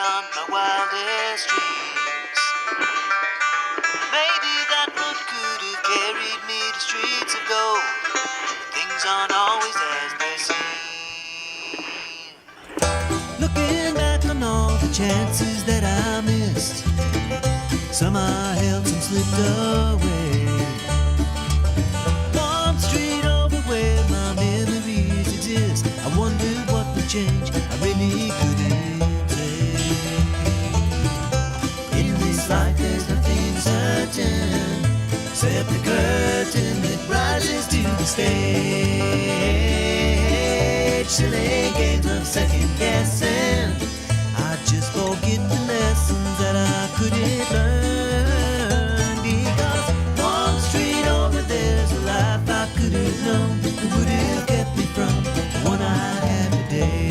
beyond my wildest dreams. Maybe that road could have carried me to streets of gold. Things aren't always as they seem. Looking back on all the chances that I missed, some I held, some slipped away. One street over where my memories exist, I wondered what would change, I really couldn't say. In this life there's nothing certain, except the curtain that rises to the stage. Silly games of second guessing, I just forget the lessons that I couldn't learn. Because one street over there's a life I could have known that would have kept me from the one I had today.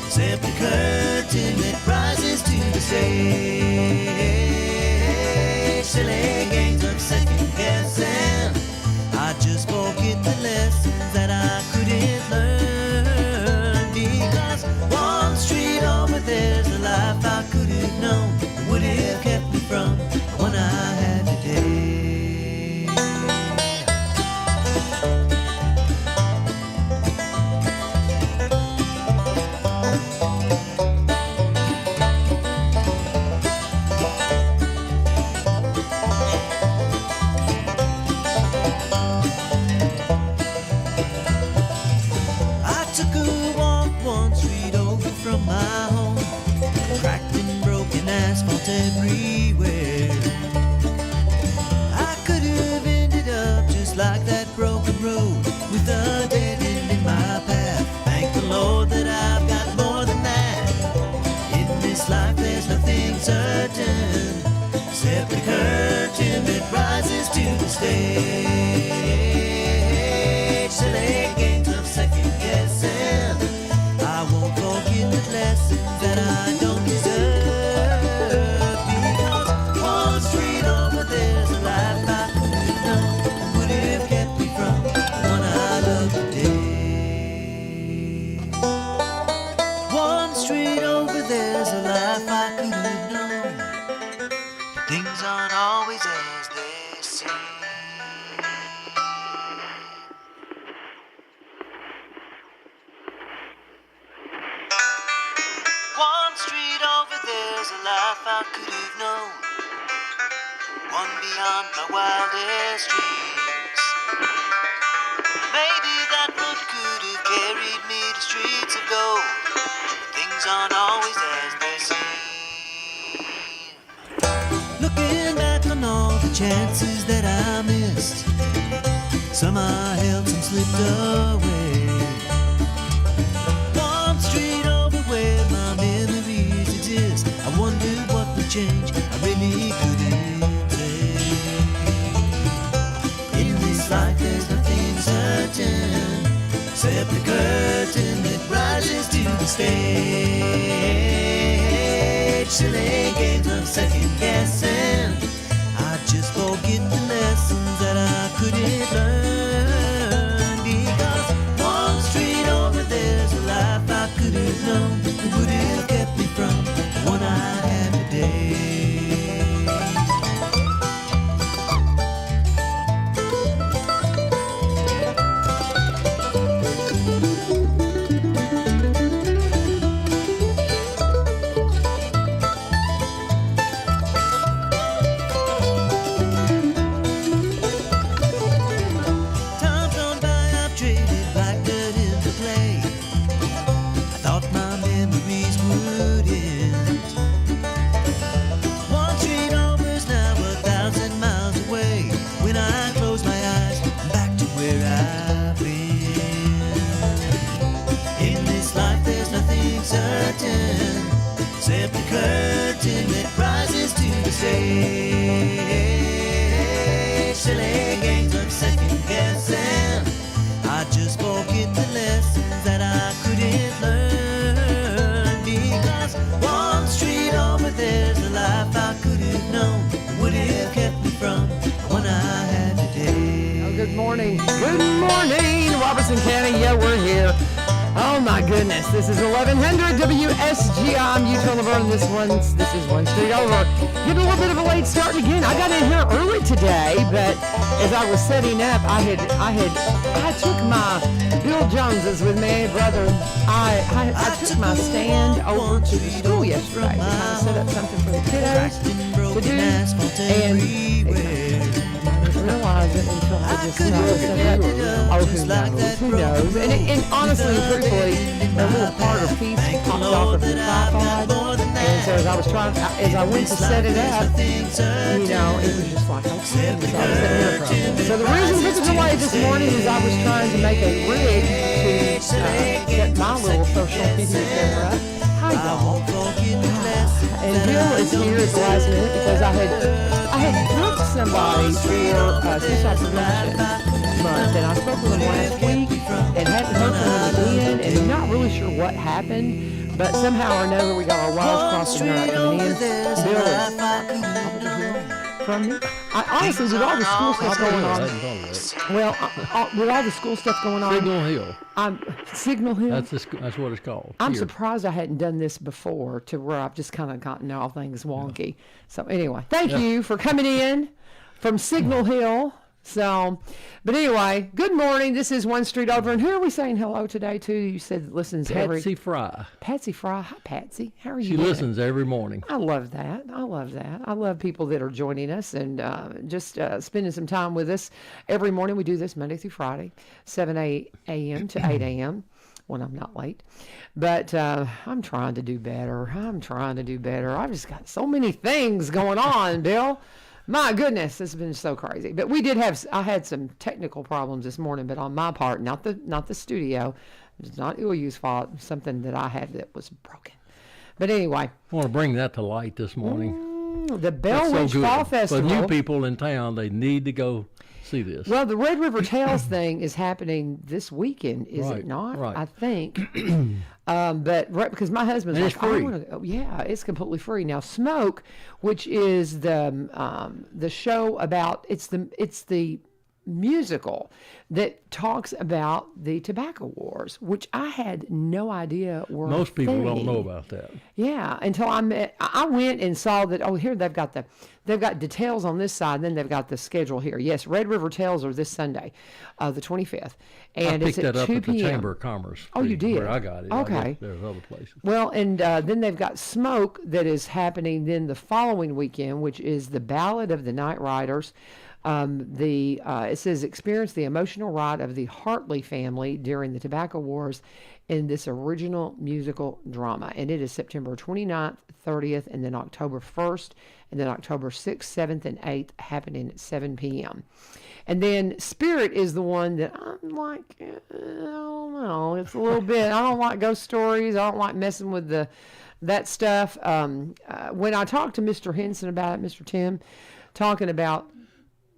Except the curtain that rises to the stage. Silly games of second guessing, I just forget the lessons that I couldn't learn. Because one street over there's a life I could have known that would have kept me from the one I had today. Everywhere I could have ended up just like that broken road, with a dead end in my path. Thank the Lord that I've got more than that. In this life there's nothing certain, except the curtain that rises to the stage. Silly games of second guessing, I won't forget the lessons that I don't deserve. There's a life I could have known would have kept me from the one I love today. One street over there's a life I could have known. Things aren't always as they seem. One street over there's a life I could have known, one beyond my wildest dreams. Maybe that road could have carried me to streets of gold. Things aren't always as they seem. Looking back on all the chances that I missed, some I held, some slipped away. One street over where my memories exist, I wondered what would change, I really couldn't. Like there's nothing certain, except the curtain that rises to the stage. Silly games of second guessing, I just forget the lessons that I couldn't learn. Because one street over there's a life I could have known that would have kept me from the one I had today. My goodness, this is 1100 WSGI. I'm Utah Laverne. This is one street over. Getting a little bit of a late start again. I got in here early today, but as I was setting up, I took my Bill Joneses with me, brother. I took my stand over to the school yesterday to kind of set up something for the kiddos to do, and I didn't realize it until I just set up. Oh, who knows? And honestly and truthfully, a little part of piece popped off of the tripod, and so as I went to set it up, it was just like, okay. So the reason for the delay this morning is I was trying to make a rig to set my little social media camera up. Hi, y'all. And Bill is here at the last minute because I had booked somebody for suicide prevention month, and I spoke with him last week and hadn't heard from him again, and I'm not really sure what happened, but somehow or another we got our wires crossed and not coming in. Bill is from me. Honestly, with all the school stuff going on, with all the school stuff going on, Signal Hill. Signal Hill. That's what it's called. I'm surprised I hadn't done this before, to where I've just kind of gotten all things wonky. Yeah. So anyway, thank you for coming in from Signal Hill. So, but anyway, good morning. This is One Street Over, and who are we saying hello today to? You said listens every. Patsy Fry. Patsy Fry. Hi, Patsy. How are you? She listens every morning. I love that. I love people that are joining us and just spending some time with us every morning. We do this Monday through Friday, 7 a.m. to 8 a.m. when I'm not late. But I'm trying to do better. I've just got so many things going on, Bill. My goodness, it's been so crazy. But I had some technical problems this morning, but on my part, not the studio. It's not Ilyu's fault, something that I had that was broken. But anyway. I want to bring that to light this morning. The Bell Ridge Fall Festival. For new people in town, they need to go see this. Well, the Red River Tales thing is happening this weekend, is it not? Right. I think. But because my husband's like, free. I want to go. Yeah, it's completely free. Now, Smoke, which is the show about, it's the musical that talks about the tobacco wars, which I had no idea were Most people thing. don't know about that. Yeah, until I went and saw that. Oh, here they've got details on this side. And then they've got the schedule here. Yes, Red River Tales are this Sunday, the 25th, and it's at 2 p.m. I picked that up at the 2 p.m. Chamber of Commerce. Oh, you did? Where I got it. Okay. There's other places. Well, and then they've got Smoke that is happening then the following weekend, which is the Ballad of the Night Riders. It says experience the emotional ride of the Hartley family during the tobacco wars in this original musical drama. And it is September 29th, 30th, and then October 1st, and then October 6th, 7th, and 8th, happening at 7 p.m. And then Spirit is the one that I'm like, I don't know. It's a little bit, I don't like ghost stories. I don't like messing with that stuff. When I talked to Mr. Henson about it, Mr. Tim, talking about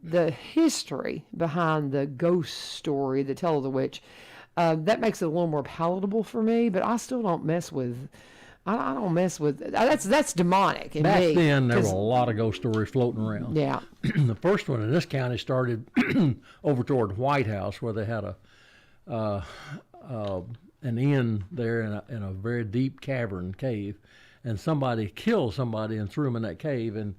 the history behind the ghost story, the Tale of the Witch, that makes it a little more palatable for me, but I still don't mess with, I don't mess with, that's demonic in Back me. then, there were a lot of ghost stories floating around. Yeah. The first one in this county started over toward White House, where they had an inn there in a very deep cave. And somebody killed somebody and threw them in that cave, and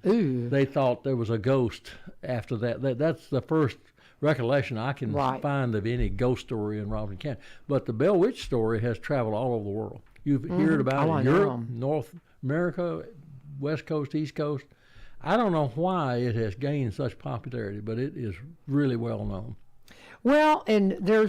they thought there was a ghost after that. That's the first recollection I can find of any ghost story in Robinson County. But the Bell Witch story has traveled all over the world. You've heard about it in Europe, North America, West Coast, East Coast. I don't know why it has gained such popularity, but it is really well known. Well, and there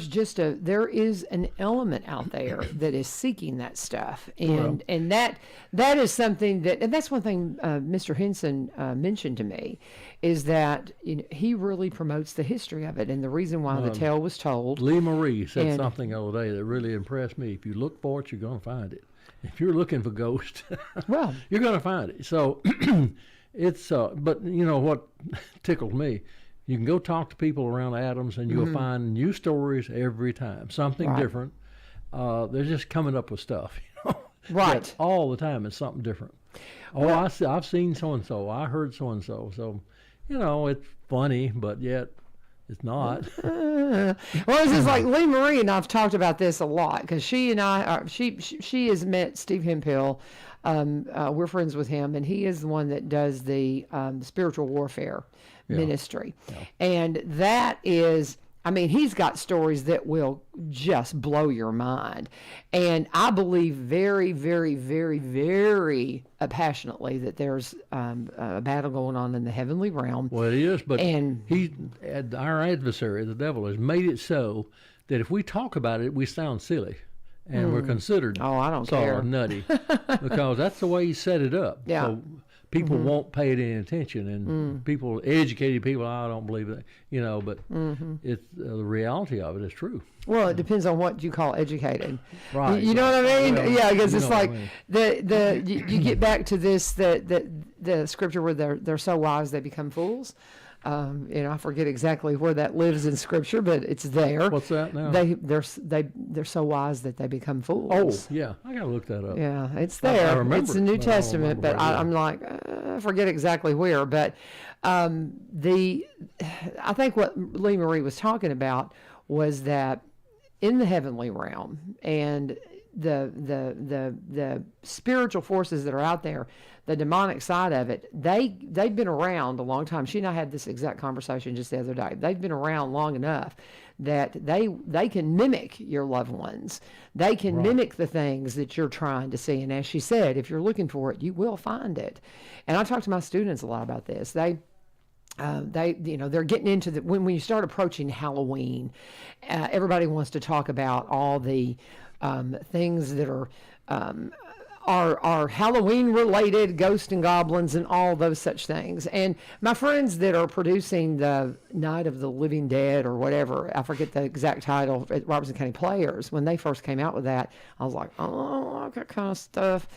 is an element out there that is seeking that stuff, and that is something and that's one thing Mr. Henson mentioned to me, is that he really promotes the history of it and the reason why the tale was told. Lee Marie said something the other day that really impressed me. If you look for it, you're going to find it. If you're looking for ghosts, well, you're going to find it. So it's but you know what tickled me. You can go talk to people around Adams, and you'll find new stories every time, something different. They're just coming up with stuff, Right. All the time, it's something different. I've seen so and so. I heard so and so. So, it's funny, but yet It's not. Well, it's just like Lee Marie and I've talked about this a lot because she and I are, she has met Steve Hemphill. We're friends with him, and he is the one that does the spiritual warfare ministry. Yeah. And that is, I mean, he's got stories that will just blow your mind. And I believe very, very, very, very passionately that there's a battle going on in the heavenly realm. Well, it is, but our adversary, the devil, has made it so that if we talk about it, we sound silly. And we're considered I don't sort care. of nutty because that's the way he set it up. Yeah. So people won't pay it any attention, and people, educated people, I don't believe that, but it's the reality of it is true. Well, it depends on what you call educated. Right. You know what I mean? Well, yeah, because it's like I mean. you get back to this the scripture where they're so wise they become fools. I forget exactly where that lives in scripture, but it's there. What's that now? They're so wise that they become fools. Oh, yeah, I gotta look that up. Yeah, it's there. I remember it's the New it, but I don't Testament, remember but where it is. I'm like, I forget exactly where. But I think what Lee Marie was talking about was that in the heavenly realm and the spiritual forces that are out there, the demonic side of it, they've been around a long time. She and I had this exact conversation just the other day. They've been around long enough that they can mimic your loved ones. They can mimic the things that you're trying to see. And as she said, if you're looking for it, you will find it. And I talk to my students a lot about this. They're getting into when you start approaching Halloween, everybody wants to talk about all the things that are Halloween related, ghosts and goblins and all those such things. And my friends that are producing the Night of the Living Dead or whatever, I forget the exact title, at Robertson County Players, when they first came out with that, I was like, oh, that kind of stuff.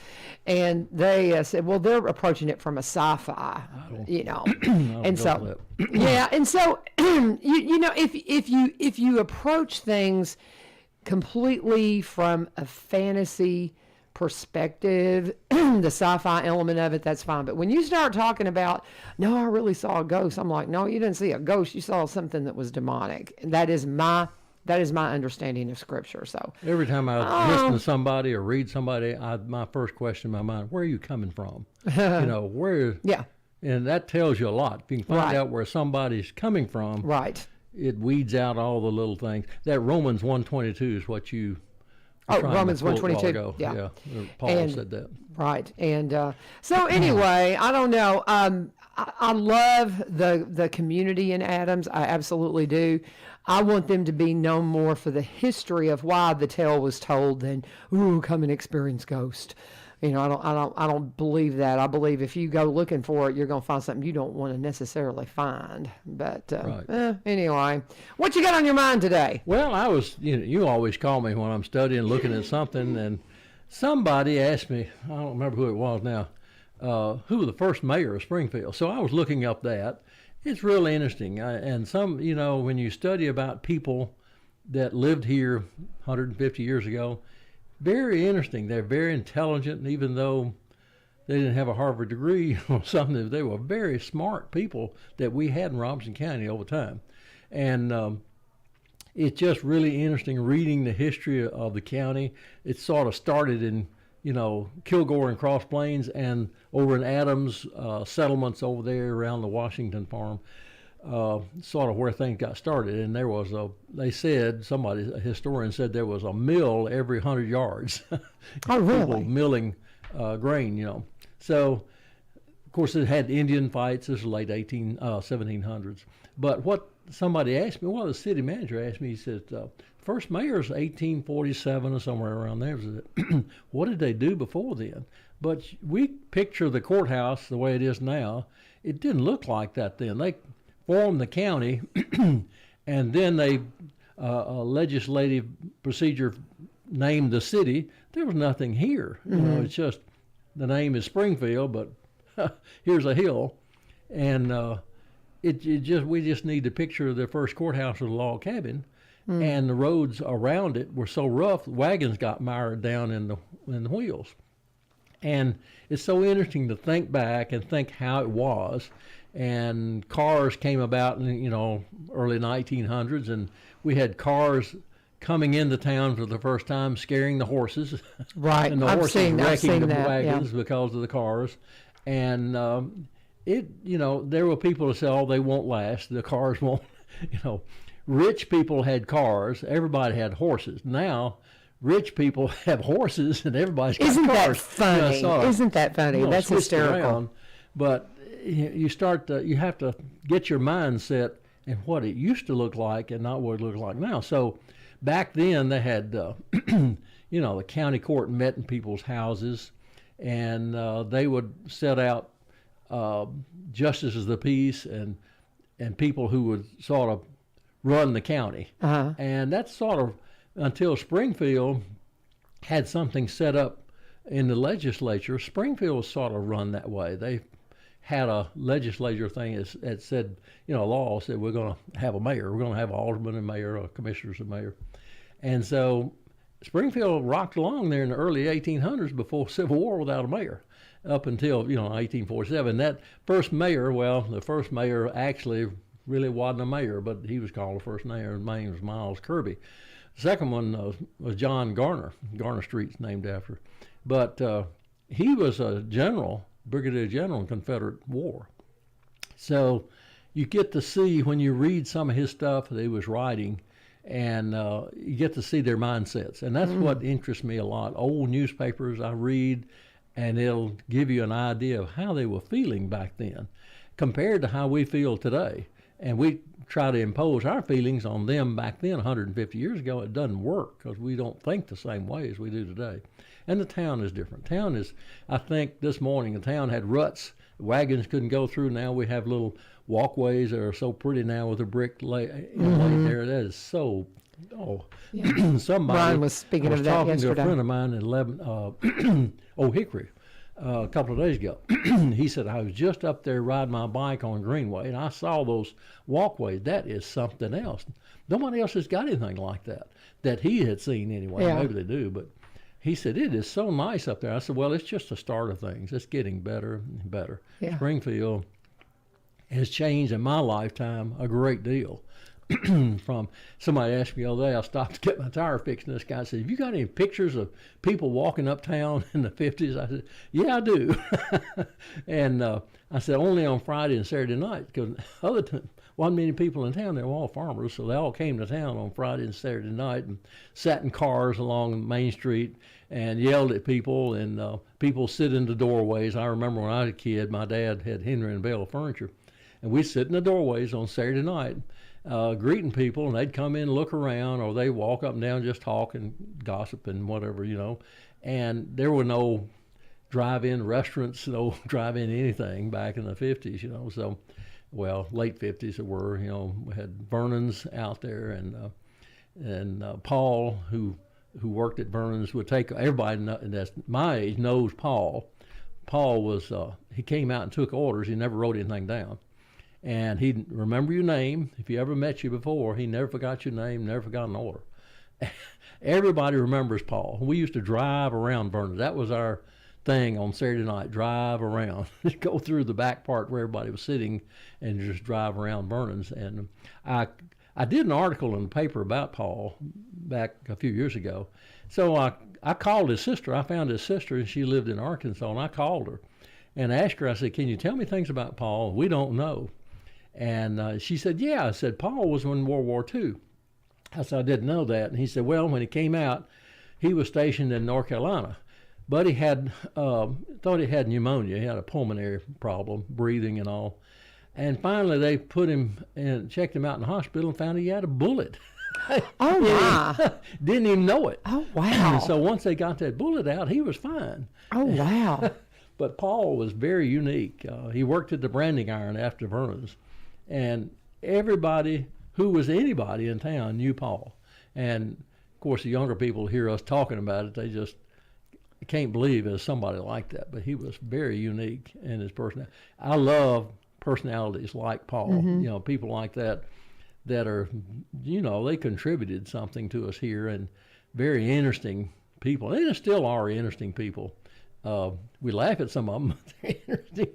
And they said, well, they're approaching it from a sci-fi, and so, yeah. And so, if you approach things completely from a fantasy perspective, the sci-fi element of it, that's fine. But when you start talking about, no, I really saw a ghost, I'm like, no, you didn't see a ghost. You saw something that was demonic. And that is my understanding of Scripture. So every time I listen to somebody or read somebody, my first question in my mind, where are you coming from? Where? Yeah. And that tells you a lot. If you can find out where somebody's coming from, right, it weeds out all the little things. That Romans 1:22 is what you. Romans 1:22. Yeah. Paul said that. Right. And so anyway, I don't know. I love the community in Adams. I absolutely do. I want them to be known more for the history of why the tale was told than, ooh, come and experience ghost. I don't believe that. I believe if you go looking for it, you're going to find something you don't want to necessarily find. But anyway, what you got on your mind today? Well, I was, you always call me when I'm studying, looking at something, and somebody asked me, I don't remember who it was now, who was the first mayor of Springfield. So I was looking up that. It's really interesting. And some, when you study about people that lived here 150 years ago, very interesting. They're very intelligent, and even though they didn't have a Harvard degree or something, they were very smart people that we had in Robertson County over time. And it's just really interesting reading the history of the county. It sort of started in, Kilgore and Cross Plains and over in Adams, settlements over there around the Washington farm. Sort of where things got started, and there was a historian said there was a mill every 100 yards. Oh, really? People milling grain, So, of course, it had Indian fights. This is late 1700s. But what somebody asked me, the city manager asked me, he said, first mayor's 1847 or somewhere around there. What did they do before then? But we picture the courthouse the way it is now. It didn't look like that then. They formed the county, and then they a legislative procedure named the city. There was nothing here. It's just the name is Springfield, but here's a hill, and we just need to picture the first courthouse with a log cabin, and the roads around it were so rough, wagons got mired down in the wheels. And it's so interesting to think back and think how it was. and cars came about in, early 1900s, and we had cars coming into town for the first time, scaring the horses. Right. And the I've horses seen wrecking the that, wagons because of the cars. And there were people who said, oh, they won't last. The cars won't, Rich people had cars. Everybody had horses. Now, rich people have horses, and everybody's got Isn't cars. that funny? Isn't that funny? That's switched hysterical. around. But you have to get your mindset in what it used to look like and not what it looks like now. So back then they had, the county court met in people's houses, and they would set out justices of the peace and people who would sort of run the county. Uh-huh. And that's sort of until Springfield had something set up in the legislature. Springfield was sort of run that way. They had a legislature thing that said, law said we're going to have a mayor. We're going to have an alderman and mayor, or commissioners and mayor. And so Springfield rocked along there in the early 1800s before Civil War without a mayor, up until 1847. That first mayor, the first mayor actually really wasn't a mayor, but he was called the first mayor. His name was Miles Kirby. The second one was John Garner. Garner Street's named after. But he was a general, brigadier general in Confederate War. So you get to see, when you read some of his stuff that he was writing, and you get to see their mindsets. And that's what interests me a lot. Old newspapers I read, and it'll give you an idea of how they were feeling back then compared to how we feel today. And we try to impose our feelings on them back then 150 years ago. It doesn't work because we don't think the same way as we do today. And the town is different. I think this morning the town had ruts. Wagons couldn't go through. Now we have little walkways that are so pretty now with a brick laid there. That is so, somebody. Brian was speaking of that yesterday. I was talking to a friend of mine in Old Hickory a couple of days ago. He said, I was just up there riding my bike on Greenway, and I saw those walkways. That is something else. Nobody else has got anything like that he had seen anyway. Yeah. Maybe they do, but he said, it is so nice up there. I said, well, it's just the start of things. It's getting better and better. Yeah. Springfield has changed in my lifetime a great deal. From somebody asked me the other day, I stopped to get my tire fixed, and this guy said, have you got any pictures of people walking uptown in the 50s? I said, yeah, I do. And I said, only on Friday and Saturday night, because other time, wasn't many people in town. They were all farmers, so they all came to town on Friday and Saturday night and sat in cars along Main Street and yelled at people, and people sit in the doorways. I remember when I was a kid, my dad had Henry and Bell Furniture, and we'd sit in the doorways on Saturday night greeting people, and they'd come in and look around, or they'd walk up and down, just talk and gossip and whatever, And there were no drive-in restaurants, no drive-in anything back in the 50s, So, late 50s there were, we had Vernon's out there, and Paul, who worked at Vernon's, would take everybody that's my age knows Paul. Paul was he came out and took orders. He never wrote anything down. And he'd remember your name. If he ever met you before, he never forgot your name, never forgot an order. Everybody remembers Paul. We used to drive around Vernon's. That was our thing on Saturday night, drive around. Go through the back part where everybody was sitting and just drive around Vernon's. And I did an article in the paper about Paul back a few years ago. So I called his sister. I found his sister, and she lived in Arkansas, and I called her and asked her, I said, can you tell me things about Paul? We don't know. And she said, yeah. I said, Paul was in World War II. I said, I didn't know that. And he said, well, when he came out, he was stationed in North Carolina. But he had, thought he had pneumonia. He had a pulmonary problem, breathing and all. And finally, they put him and checked him out in the hospital and found he had a bullet. Oh, my. Didn't even know it. Oh, wow. So once they got that bullet out, he was fine. Oh, wow. But Paul was very unique. He worked at the branding iron after Vernon's. And everybody who was anybody in town knew Paul. And, of course, the younger people hear us talking about it. They just can't believe there's somebody like that. But he was very unique in his personality. I love personalities like Paul. Mm-hmm. People like that are, they contributed something to us here, and very interesting people. And they still are interesting people. We laugh at some of them, but they're interesting.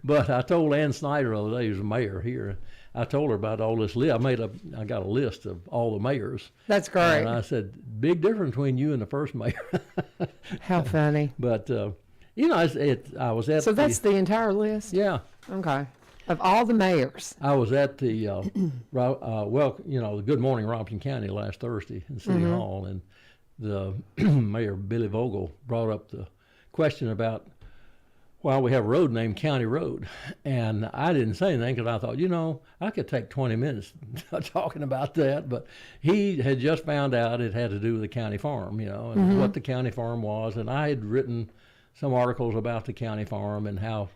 But I told Ann Snyder the other day, who's the mayor here, I told her about all this list. I got a list of all the mayors. That's great. And I said, big difference between you and the first mayor. How funny. But, you know, I was at So that's the entire list? Yeah. Okay. Of all the mayors. I was at the, the Good Morning Robinson County last Thursday in City Hall, and the Mayor Billy Vogel brought up the question about, well, we have a road named County Road. And I didn't say anything because I thought, I could take 20 minutes talking about that. But he had just found out it had to do with the county farm, and what the county farm was. And I had written some articles about the county farm and how,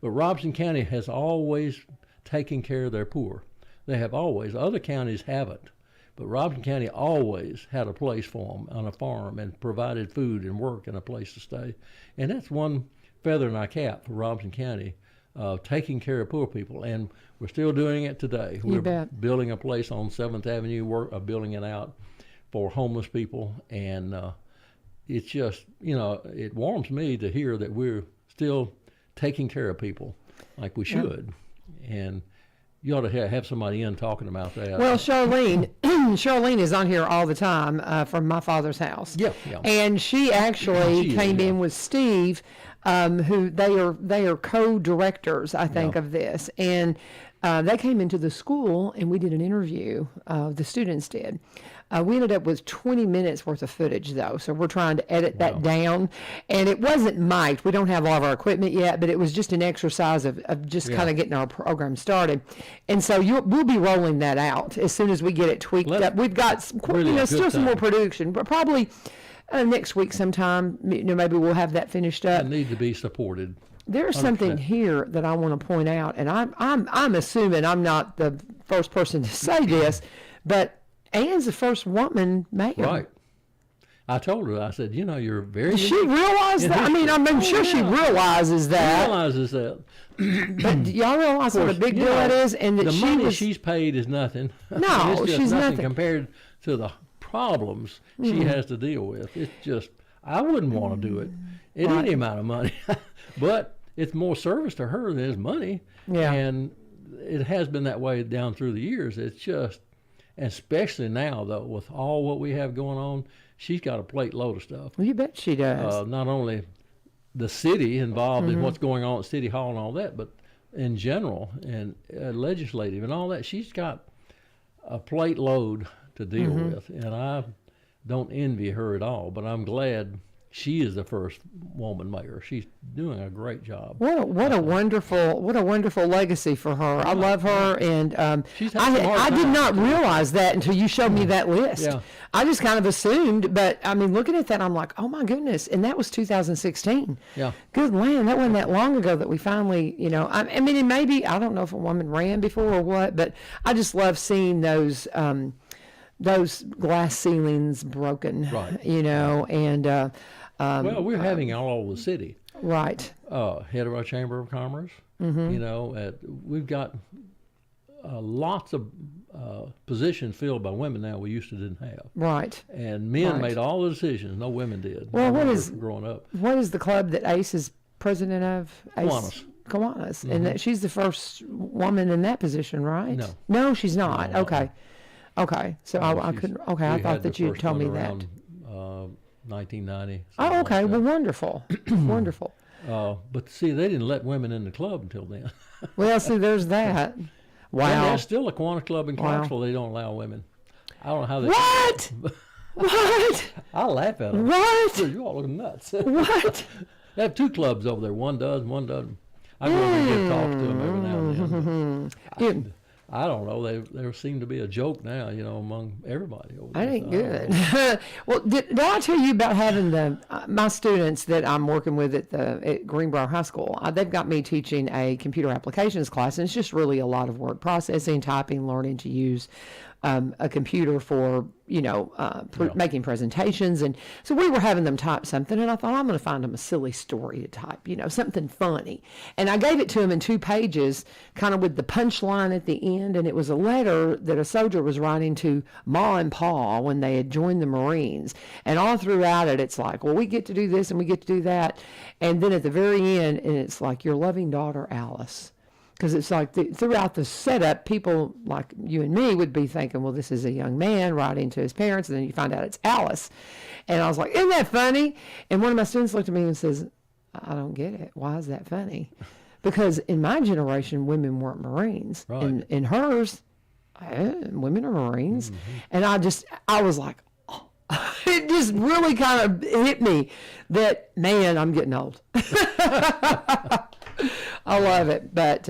but Robinson County has always taken care of their poor. They have always. Other counties haven't. But Robinson County always had a place for them on a farm and provided food and work and a place to stay. And that's one feather in our cap for Robinson County, taking care of poor people. And we're still doing it today. You bet. Building a place on 7th Avenue, building it out for homeless people. And it's just, it warms me to hear that we're still taking care of people like we should. And you ought to have somebody in talking about that. Well, Charlene is on here all the time from My Father's House. Yeah. And she actually came in with Steve, who they are co-directors, I think, of this. And they came into the school and we did an interview. The students did. We ended up with 20 minutes worth of footage, though, so we're trying to edit that down. And it wasn't mic'd. We don't have all of our equipment yet, but it was just an exercise of just kind of getting our program started. And so we'll be rolling that out as soon as we get it tweaked up. We've got still some more production, but probably next week sometime, maybe we'll have that finished up. It needs to be supported. There's something here that I want to point out, and I'm assuming I'm not the first person to say this, but Ann's the first woman mayor. Right. I told her, I said, you're very... Does she realize that? I mean, I'm sure she realizes that. She realizes that. But do y'all realize what a big deal that is? And that the money she's paid is nothing. No, it's just she's nothing compared to the problems she has to deal with. It's just, I wouldn't want to do it at any amount of money. But it's more service to her than it's money. Yeah. And it has been that way down through the years. It's just... Especially now, though, with all what we have going on, she's got a plate load of stuff. Well, you bet she does. Not only the city involved in what's going on at City Hall and all that, but in general and legislative and all that, she's got a plate load to deal with. And I don't envy her at all, but I'm glad she is the first woman mayor. She's doing a great job. What a wonderful legacy for her. I love her, and I did not realize that until you showed me that list. Yeah. I just kind of assumed, but I mean, looking at that, I'm like, oh my goodness, and that was 2016. Yeah. Good land, that wasn't that long ago that we finally, I mean, and maybe I don't know if a woman ran before or what, but I just love seeing those glass ceilings broken. Right. And. Well, we're having it all over the city. Right. Head of our Chamber of Commerce. We've got lots of positions filled by women now we used to didn't have. Right. And men made all the decisions. No women did. Well, growing up? What is the club that Ace is president of? Kiwanis. And she's the first woman in that position, right? No, she's not. No. Okay. So I couldn't. Okay, I thought that you'd tell me that. 1990. Oh, okay. Well, wonderful. Wonderful. But see, they didn't let women in the club until then. Well, see, there's that. Wow. And there's still a Kiwanis club in Clarksville. They don't allow women. I don't know how they... What? What? I laugh at them. What? You all look nuts. What? They have two clubs over there. One does, one doesn't. I go over and give talks to them every now and then. I don't know. There seem to be a joke now, among everybody over there. That ain't good. Well, did I tell you about having my students that I'm working with at Greenbrier High School? They've got me teaching a computer applications class, and it's just really a lot of word processing, typing, learning to use a computer for, making presentations. And so we were having them type something, and I thought, I'm going to find them a silly story to type, something funny. And I gave it to them in 2 pages, kind of with the punchline at the end. And it was a letter that a soldier was writing to Ma and Pa when they had joined the Marines. And all throughout it, it's like, well, we get to do this and we get to do that. And then at the very end, and it's like, your loving daughter, Alice. Because it's like throughout the setup, people like you and me would be thinking, well, this is a young man writing to his parents, and then you find out it's Alice. And I was like, isn't that funny? And one of my students looked at me and says, I don't get it. Why is that funny? Because in my generation, women weren't Marines. Right. In hers, women are Marines. And I was like, oh. It just really kind of hit me that, man, I'm getting old. I love it. But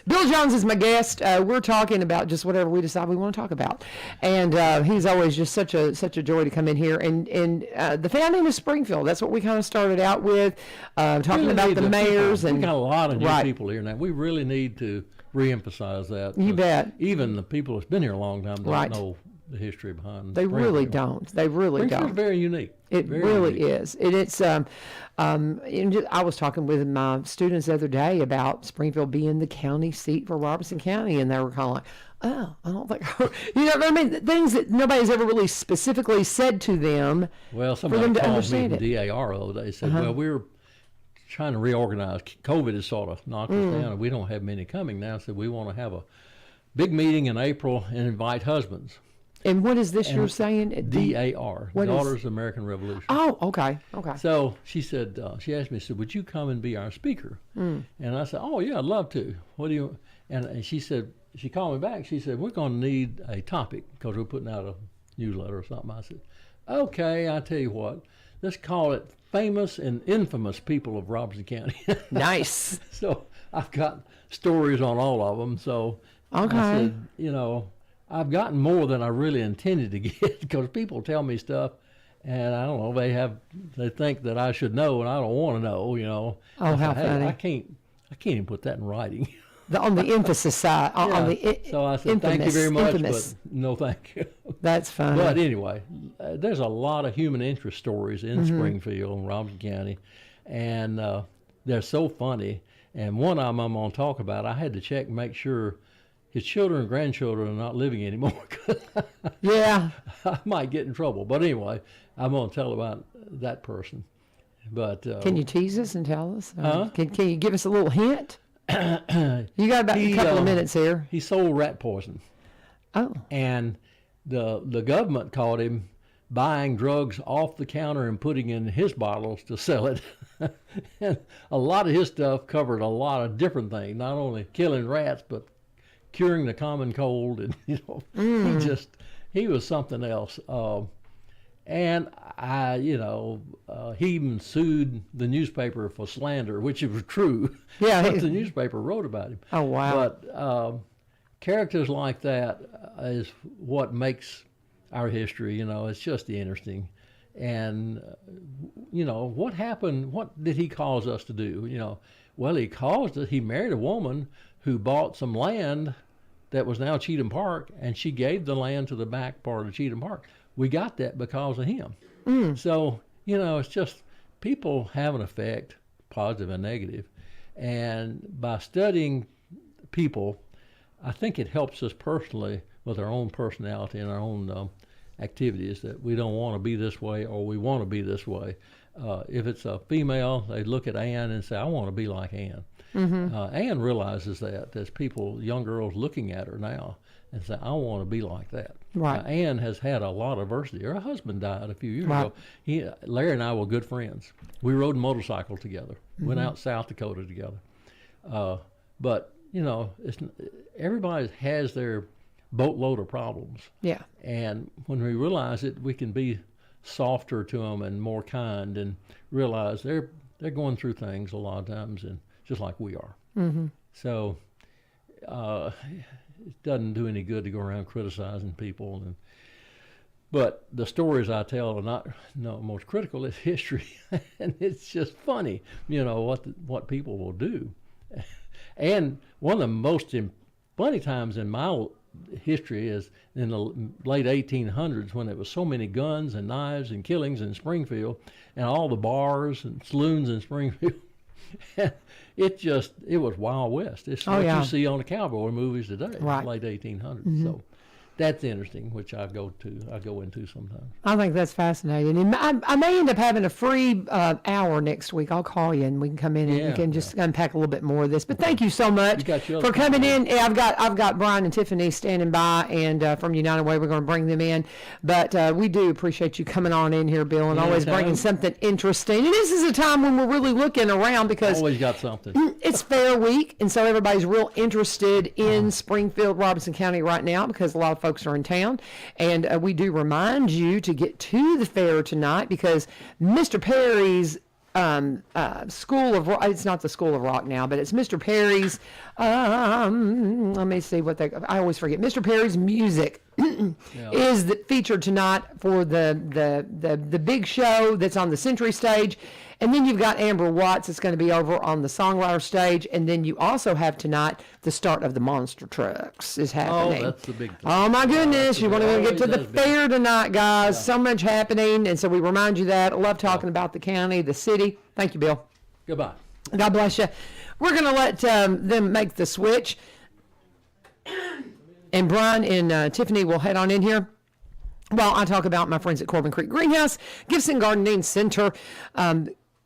Bill Jones is my guest. We're talking about just whatever we decide we want to talk about. And he's always just such a joy to come in here. And the founding of Springfield, that's what we kind of started out with, talking really about the mayors. We And got a lot of new right. people here now. We really need to reemphasize that. You bet. Even the people that's been here a long time don't Right. know the history behind They really Springfield. don't. They really Springfield's don't. very unique. It Very really unique. is. And it's, I was talking with my students the other day about Springfield being the county seat for Robertson County, and they were kind of like, oh, I don't think, you know what I mean? Things that nobody's ever really specifically said to them Well, for somebody them to called me understand from it. DAR the other day. Said, well, we're trying to reorganize. COVID has sort of knocked us down, and we don't have many coming now. So we want to have a big meeting in April and invite husbands. And what is this you're saying? DAR, what is- Daughters of the American Revolution. Oh, okay. So she said, she asked me, said, would you come and be our speaker? And I said, oh yeah, I'd love to. What do you? And she said, she called me back. She said, we're going to need a topic because we're putting out a newsletter or something. I said, okay, I tell you what, let's call it Famous and Infamous People of Robertson County. Nice. So I've got stories on all of them. So Okay. I said, I've gotten more than I really intended to get because people tell me stuff, and I don't know. They think that I should know, and I don't want to know. Oh, how funny. I can't even put that in writing. On the emphasis side. On the So I said, thank you very much, infamous. but no thank you. That's funny. But anyway, there's a lot of human interest stories in Springfield and Robertson County, and they're so funny. And one of them I'm going to talk about, I had to check and make sure his children and grandchildren are not living anymore. Yeah. I might get in trouble. But anyway, I'm going to tell about that person. But Can you tease us and tell us? Huh? Can you give us a little hint? You got about a couple of minutes here. He sold rat poison. Oh. And the government caught him buying drugs off the counter and putting in his bottles to sell it. And a lot of his stuff covered a lot of different things, not only killing rats, but curing the common cold. And, he was something else. And he even sued the newspaper for slander, which was true. Yeah. But the newspaper wrote about him. Oh, wow. But characters like that is what makes our history. It's just interesting. And what happened? What did he cause us to do? Well, he married a woman who bought some land that was now Cheatham Park, and she gave the land to the back part of Cheatham Park. We got that because of him. So it's just people have an effect, positive and negative, and by studying people, I think it helps us personally with our own personality and our own activities, that we don't want to be this way or we want to be this way. If it's a female, they look at Ann and say, I want to be like Ann. Ann realizes that. There's young girls looking at her now and say, I want to be like that. Right. Ann has had a lot of adversity. Her husband died a few years ago. Larry and I were good friends. We rode a motorcycle together, went out South Dakota together. But, everybody has their boatload of problems. Yeah. And when we realize it, we can be softer to them and more kind, and realize they're going through things a lot of times, and just like we are. So it doesn't do any good to go around criticizing people. But the stories I tell are not most critical. It's history, and it's just funny, what people will do. And one of the most funny times in my history is in the late 1800s when there was so many guns and knives and killings in Springfield, and all the bars and saloons in Springfield. It was Wild West. It's what you see on the cowboy movies today, right. Late 1800s. So that's interesting, which I go into sometimes. I think that's fascinating. And I may end up having a free hour next week. I'll call you and we can come in and you can just unpack a little bit more of this. But thank you so much for coming in. Yeah, I've got Brian and Tiffany standing by, and from United Way we're going to bring them in. But we do appreciate you coming on in here, Bill, and always bringing something interesting. And this is a time when we're really looking around because always got something. It's Fair Week, and so everybody's real interested in Springfield, Robertson County right now because a lot of folks are in town, and we do remind you to get to the fair tonight because Mr. Perry's School of Rock, it's not the School of Rock now, but it's Mr. Perry's, let me see what I always forget, Mr. Perry's music is featured tonight for the big show that's on the Century stage. And then you've got Amber Watts that's going to be over on the Songwriter stage. And then you also have tonight the start of the Monster Trucks is happening. Oh, that's the big thing. Oh, my goodness. You want to get to the fair tonight, guys. Yeah. So much happening. And so we remind you that. I love talking about the county, the city. Thank you, Bill. Goodbye. God bless you. We're going to let them make the switch. And Brian and Tiffany will head on in here. Well, I talk about my friends at Corbin Creek Greenhouse, Gifts and Gardening Center.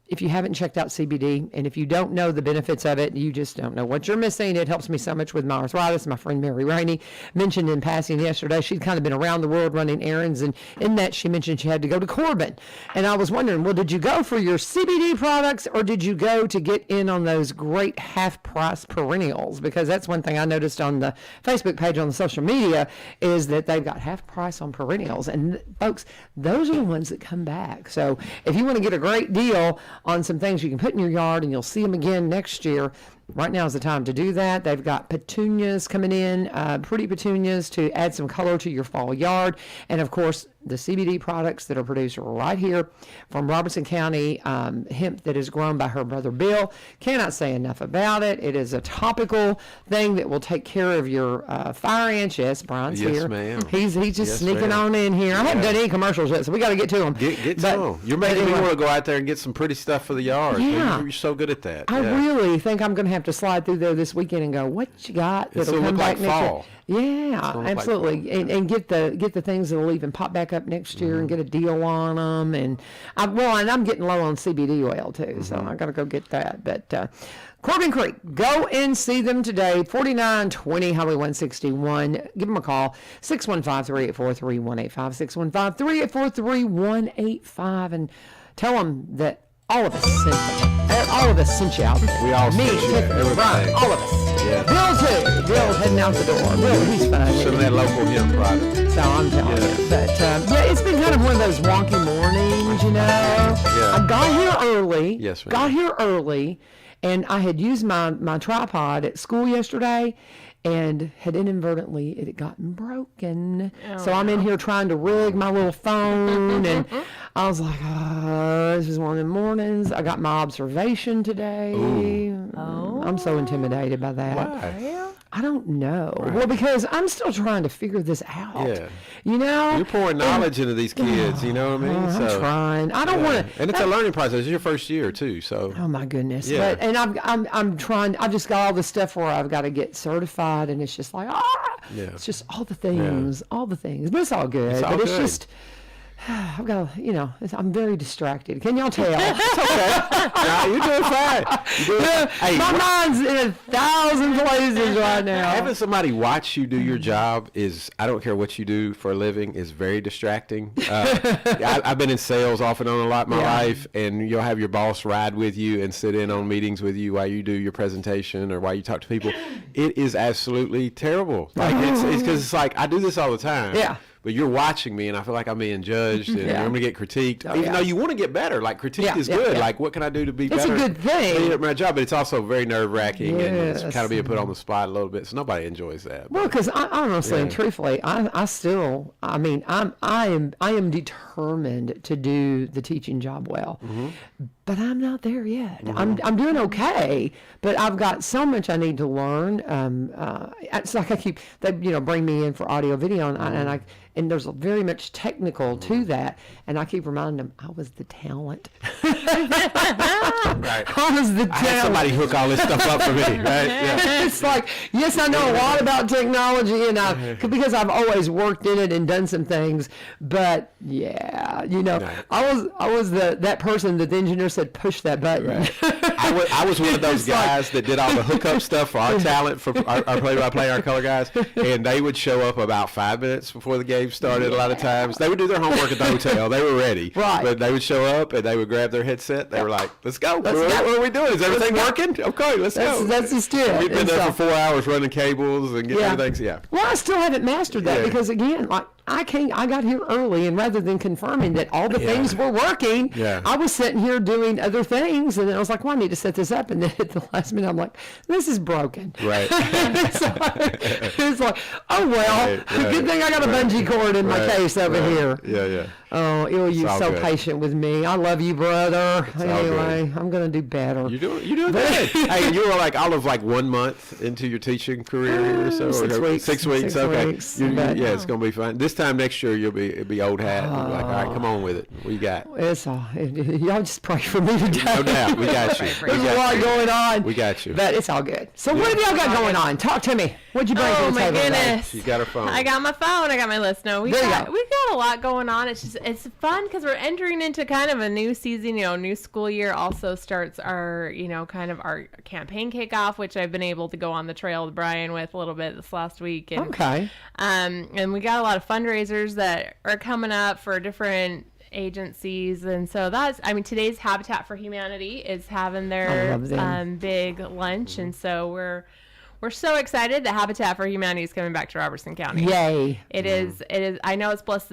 If you haven't checked out CBD, and if you don't know the benefits of it, you just don't know what you're missing. It helps me so much with my arthritis. My friend Mary Rainey mentioned in passing yesterday, she'd kind of been around the world running errands, and in that she mentioned she had to go to Corbin. And I was wondering, well, did you go for your CBD products, or did you go to get in on those great half-price perennials? Because that's one thing I noticed on the Facebook page on the social media is that they've got half price on perennials. And folks, those are the ones that come back. So if you want to get a great deal on some things you can put in your yard and you'll see them again next year, right now is the time to do that. They've got petunias coming in, pretty petunias to add some color to your fall yard. And of course, the CBD products that are produced right here from Robertson County, hemp that is grown by her brother Bill. Cannot say enough about it. It is a topical thing that will take care of your fire ants. Yes, Brian's here. Yes, ma'am. He's just sneaking on in here. I haven't done any commercials yet, so we got to get to them. Get to them. You're making me want to go out there and get some pretty stuff for the yard. Yeah. You're so good at that. I really think I'm going to have to slide through there this weekend and go, what you got that'll come back next year? Yeah, absolutely, and get the things that'll even pop back up next year and get a deal on them. And I'm getting low on CBD oil too, so I got to go get that. But Corbin Creek, go and see them today. 4920 Highway 161. Give them a call, 615-384-3185, 615-384-3185, and tell them that all of us sent them. All of us sent you out there. We all Me, sent you Tiffany, Brian, all of us. Yeah. Bill too. Bill's heading out the door. Bill, he's fine. Some of that local hemp product. So I'm telling you. But it's been kind of one of those wonky mornings, you know. Yeah. I got here early. Yes, ma'am. Got here early, and I had used my tripod at school yesterday, and had inadvertently it had gotten broken. So I'm in here trying to rig my little phone, and I was like, this is one of the mornings. I got my observation today. I'm so intimidated by that. Why? I don't know. Right. Well, because I'm still trying to figure this out. Yeah. You know? You're pouring knowledge into these kids, you know what I mean? I'm trying. I don't want to. And it's a learning process. It's your first year, too, so. Oh, my goodness. Yeah. But, and I'm trying. I've just got all the stuff where I've got to get certified, and it's just like, it's just all the things, But it's all good. It's all It's good. just, I've got, I'm very distracted. Can y'all tell? It's okay. No, you're doing fine. Hey, my mind's in 1,000 places right now. having somebody watch you do your job is, I don't care what you do for a living, is very distracting. I've been in sales off and on a lot in my life, and you'll have your boss ride with you and sit in on meetings with you while you do your presentation or while you talk to people. It is absolutely terrible. Like it's because it's like I do this all the time. Yeah. But you're watching me, and I feel like I'm being judged, and I'm going to get critiqued. Even though you want to get better. Like, critique is good. Like, what can I do to be better? It's a good thing. At my job, but it's also very nerve-wracking, and it's kind of being put on the spot a little bit, so nobody enjoys that. Well, because honestly and truthfully, I am determined to do the teaching job well. but I'm not there yet. I'm doing okay, but I've got so much I need to learn. It's like they bring me in for audio video, and there's very much technical to that, and I keep reminding them I was the talent. Right. I was the talent. I had somebody hook all this stuff up for me, right? Yeah. It's like, yes, I know a lot about technology, and because I've always worked in it and done some things, but yeah, I was that person that the engineer said push that button. Right. I was one of those guys that did all the hookup stuff for our talent, for our play-by-play, our color guys, and they would show up about 5 minutes before the game started. A lot of times they would do their homework at the hotel. They were ready, right? But they would show up and they would grab their headset. They were like, "Let's go. What are we doing? Is everything working? Okay, let's go." That's just it. We've been there for 4 hours running cables and getting everything. Yeah. Well, I still haven't mastered that because again, like I got here early, and rather than confirming that all the things were working, I was sitting here doing other things, and then I was like, "Well, I need to set this up." And then at the last minute, I'm like, "This is broken." Right. It's like, oh well, Right. good thing I got a bungee cord in my case over here. Yeah. Oh, you're so good. patient with me. I love you, brother. all Anyway, I'm gonna do better. You're doing good. Hey, you were like all of 1 month into your teaching career or so. 6 weeks. 6 weeks. 6 Okay. weeks, but- It's gonna be fine. This time next year it'll be old hat. You'll be like, all right, come on with it. What you got? It's y'all just pray for me today. No doubt, we got you. There's a lot going on. We got you. But it's all good. So what have y'all got going on? Talk to me. What'd you bring to the my table today? goodness. She's got her phone. I got my phone. I got my list. No, we've There you got go. a lot going on. It's fun because we're entering into kind of a new season. New school year also starts our kind of our campaign kickoff, which I've been able to go on the trail with Brian with a little bit this last week. And, Okay. and we got a lot of fundraisers that are coming up for different agencies, and so today's Habitat for Humanity is having I their love them. big lunch, and so we're so excited that Habitat for Humanity is coming back to Robertson County. Yay. It is. I know it's blessed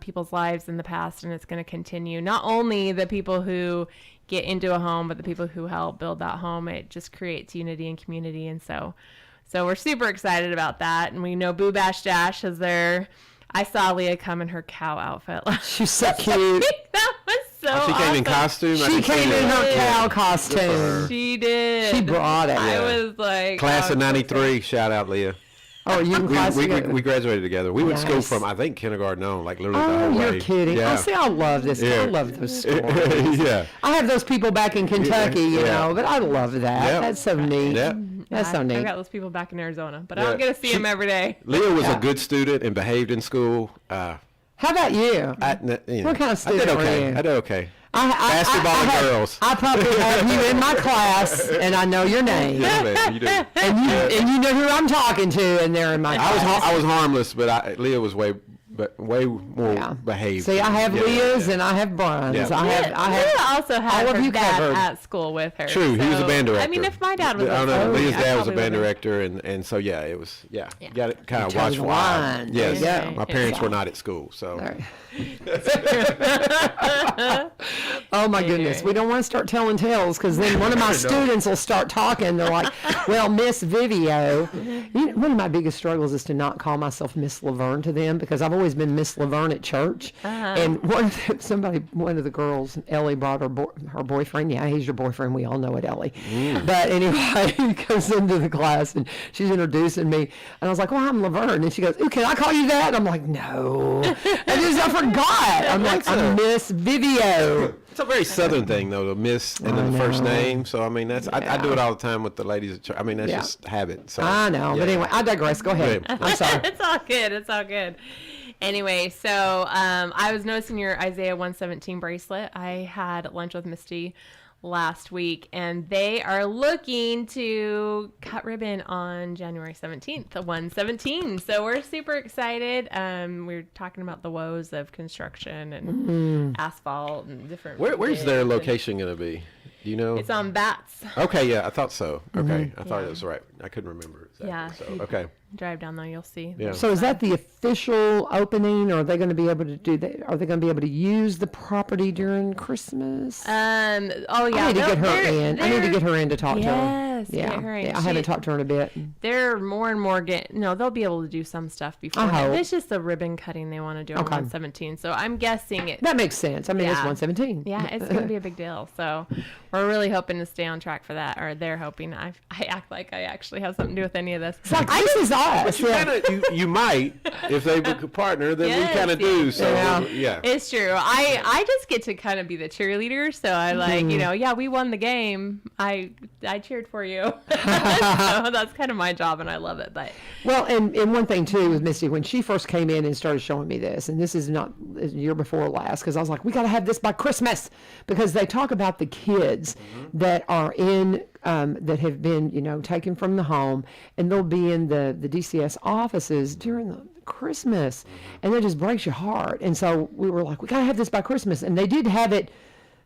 people's lives in the past, and it's going to continue. Not only the people who get into a home, but the people who help build that home. It just creates unity and community, and so we're super excited about that. And we know Boo Bash Dash is there. I saw Leah come in her cow outfit. She's so cute. That was so She came in awesome. costume. I She didn't see came in that. her cow costume. She did. She brought it. I was like, Class I of was so '93. Shout out, Leah. Oh, you in class We together? graduated together. We went to school Nice. from, I think, kindergarten on, literally the Oh, whole way. you're kidding. Yeah. Oh, see, I love this. Yeah. I love those stories. Yeah. I have those people back in Kentucky, you Yeah. know, but I love that. Yeah. That's so neat. Yeah. That's so I've neat. got those people back in Arizona, but I Yeah. don't get to see them every day. Leah was Yeah. a good student and behaved in school. How about you? What kind of student were you? I did okay. Basketball and girls. I probably have you in my class, and I know your name. Yeah, baby, you do. And you know who I'm talking to, and they're in my class. I was harmless, but Leah was way more Yeah. behaved. See, I have Yeah. Leah's and I have Brian's. Yeah. I Leah have also had all of her you dad covered. at school with her. True, he was a so- band director. I mean, if my dad was I at know, school, Leah's I dad was a probably band would've- director, and so yeah, it was You got to kind of toe watch the for line. Yes, There you go. my parents So- were not at school, so All right. Oh my goodness, we don't want to start telling tales because then one of my students will start talking. They're like, "Well, Miss Vivio." One of my biggest struggles is to not call myself Miss Laverne to them because I've always been Miss Laverne at church. And one of the girls, Ellie, brought her boyfriend. Yeah, he's your boyfriend. We all know it, Ellie. But anyway, he comes into the class and she's introducing me, and I was like, "Well, I'm Laverne," and she goes, "Ooh, can I call you that?" And I'm like, "No," I forgot. I'm like, "I'm Miss Vivio." it's a very Southern thing though, to miss and then the first know. name. So I mean, I do it all the time with the ladies at church. I mean, that's Yeah. just habit. So I know, yeah. but anyway, I digress. Go ahead. Right. I'm sorry. It's all good. It's all good. Anyway, so I was noticing your Isaiah 117 bracelet. I had lunch with Misty last week, and they are looking to cut ribbon on January 17th, 117. So we're super excited. We're talking about the woes of construction and asphalt and different. Where's their bids, and location going to be? Do you know? It's on Bats. Okay, yeah, I thought so. Okay, I thought it was right. I couldn't remember exactly. Yeah. So, okay. Drive down there, you'll see. Yeah. So is that the official opening, or are they going to be able to do that? Are they going to be able to use the property during Christmas? Oh yeah. I need to get her in. I need to get her in to talk to her. Yes, Yeah. get her in. Yeah, I haven't talked to her in a bit. They're more and more they'll be able to do some stuff before. I hope. It's just the ribbon cutting they want to do on Okay. 117. So I'm guessing it. That makes sense. I mean, it's Yeah. 117. Yeah, it's going to be a big deal. So we're really hoping to stay on track for that, or they're hoping. I act like I actually have something to do with any of this. It's like, this is us. You, Yeah. you might, if they would partner, then Yes, we kind of do. So, yeah. It's true. I just get to kind of be the cheerleader. So I like, we won the game. I cheered for you. So that's kind of my job, and I love it. But Well, and one thing too with Misty, when she first came in and started showing me this, and this is not the year before last, because I was like, we got to have this by Christmas, because they talk about the kids that are in that have been taken from the home, and they'll be in the DCS offices during the Christmas, and that just breaks your heart. And so we were like, we got to have this by Christmas, and they did have it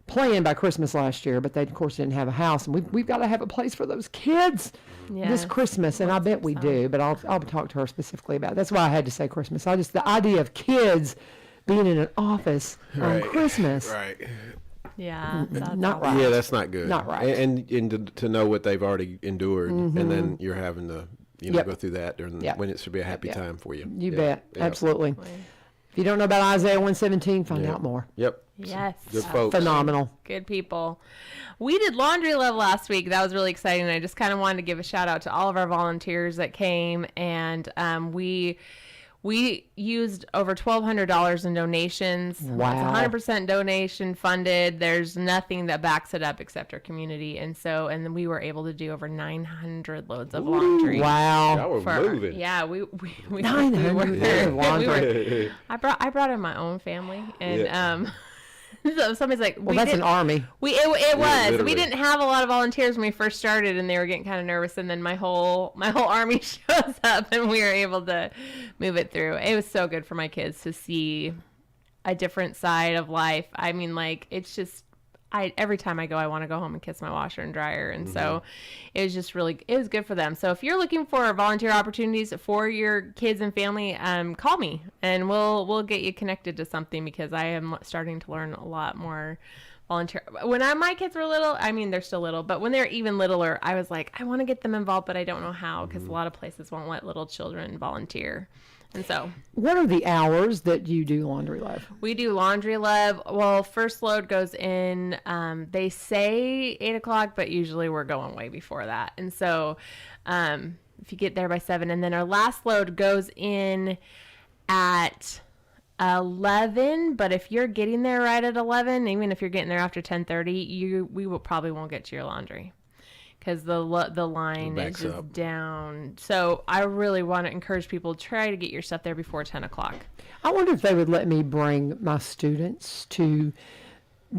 planned by Christmas last year, but they of course didn't have a house, and we've got to have a place for those kids this Yes. Christmas, and I bet we do. But I'll talk to her specifically about it. That's why I had to say Christmas. The idea of kids being in an office on Christmas, Right. yeah, that's not awesome. right. Yeah, that's not good. Not right. And to know what they've already endured, and then you're having to Yep. go through that during Yep. when it should be a happy Yep. time for you. You Yeah. bet, Yeah. absolutely. If you don't know about Isaiah 117, find Yeah. out more. Yep. Yes. Good folks. Phenomenal. Good people. We did Laundry Love last week. That was really exciting. I just kind of wanted to give a shout out to all of our volunteers that came, and we used over $1,200 in donations. Wow. It's 100% donation funded. There's nothing that backs it up except our community, and then we were able to do over 900 loads of laundry. Wow. Y'all were moving. Yeah, we 900 laundry. I brought in my own family, and so somebody's like, Well, that's an army. It was. literally. We didn't have a lot of volunteers when we first started, and they were getting kind of nervous. And then my whole army shows up, and we were able to move it through. It was so good for my kids to see a different side of life. I mean, like, it's just. Every time I go, I want to go home and kiss my washer and dryer. And so it was just it was good for them. So if you're looking for volunteer opportunities for your kids and family, call me and we'll get you connected to something, because I am starting to learn a lot more volunteer. When my kids were little, I mean, they're still little, but when they're even littler, I was like, I want to get them involved, but I don't know how, because a lot of places won't let little children volunteer. And so What are the hours that you do Laundry Love? we do Laundry Love. Well, first load goes in, they say 8 o'clock, but usually we're going way before that. And so if you get there by 7, and then our last load goes in at 11, but if you're getting there right at 11, even if you're getting there after 10:30, we probably won't get to your laundry, because the line is backs just up. down. So I really want to encourage people, try to get your stuff there before 10 o'clock. I wonder if they would let me bring my students to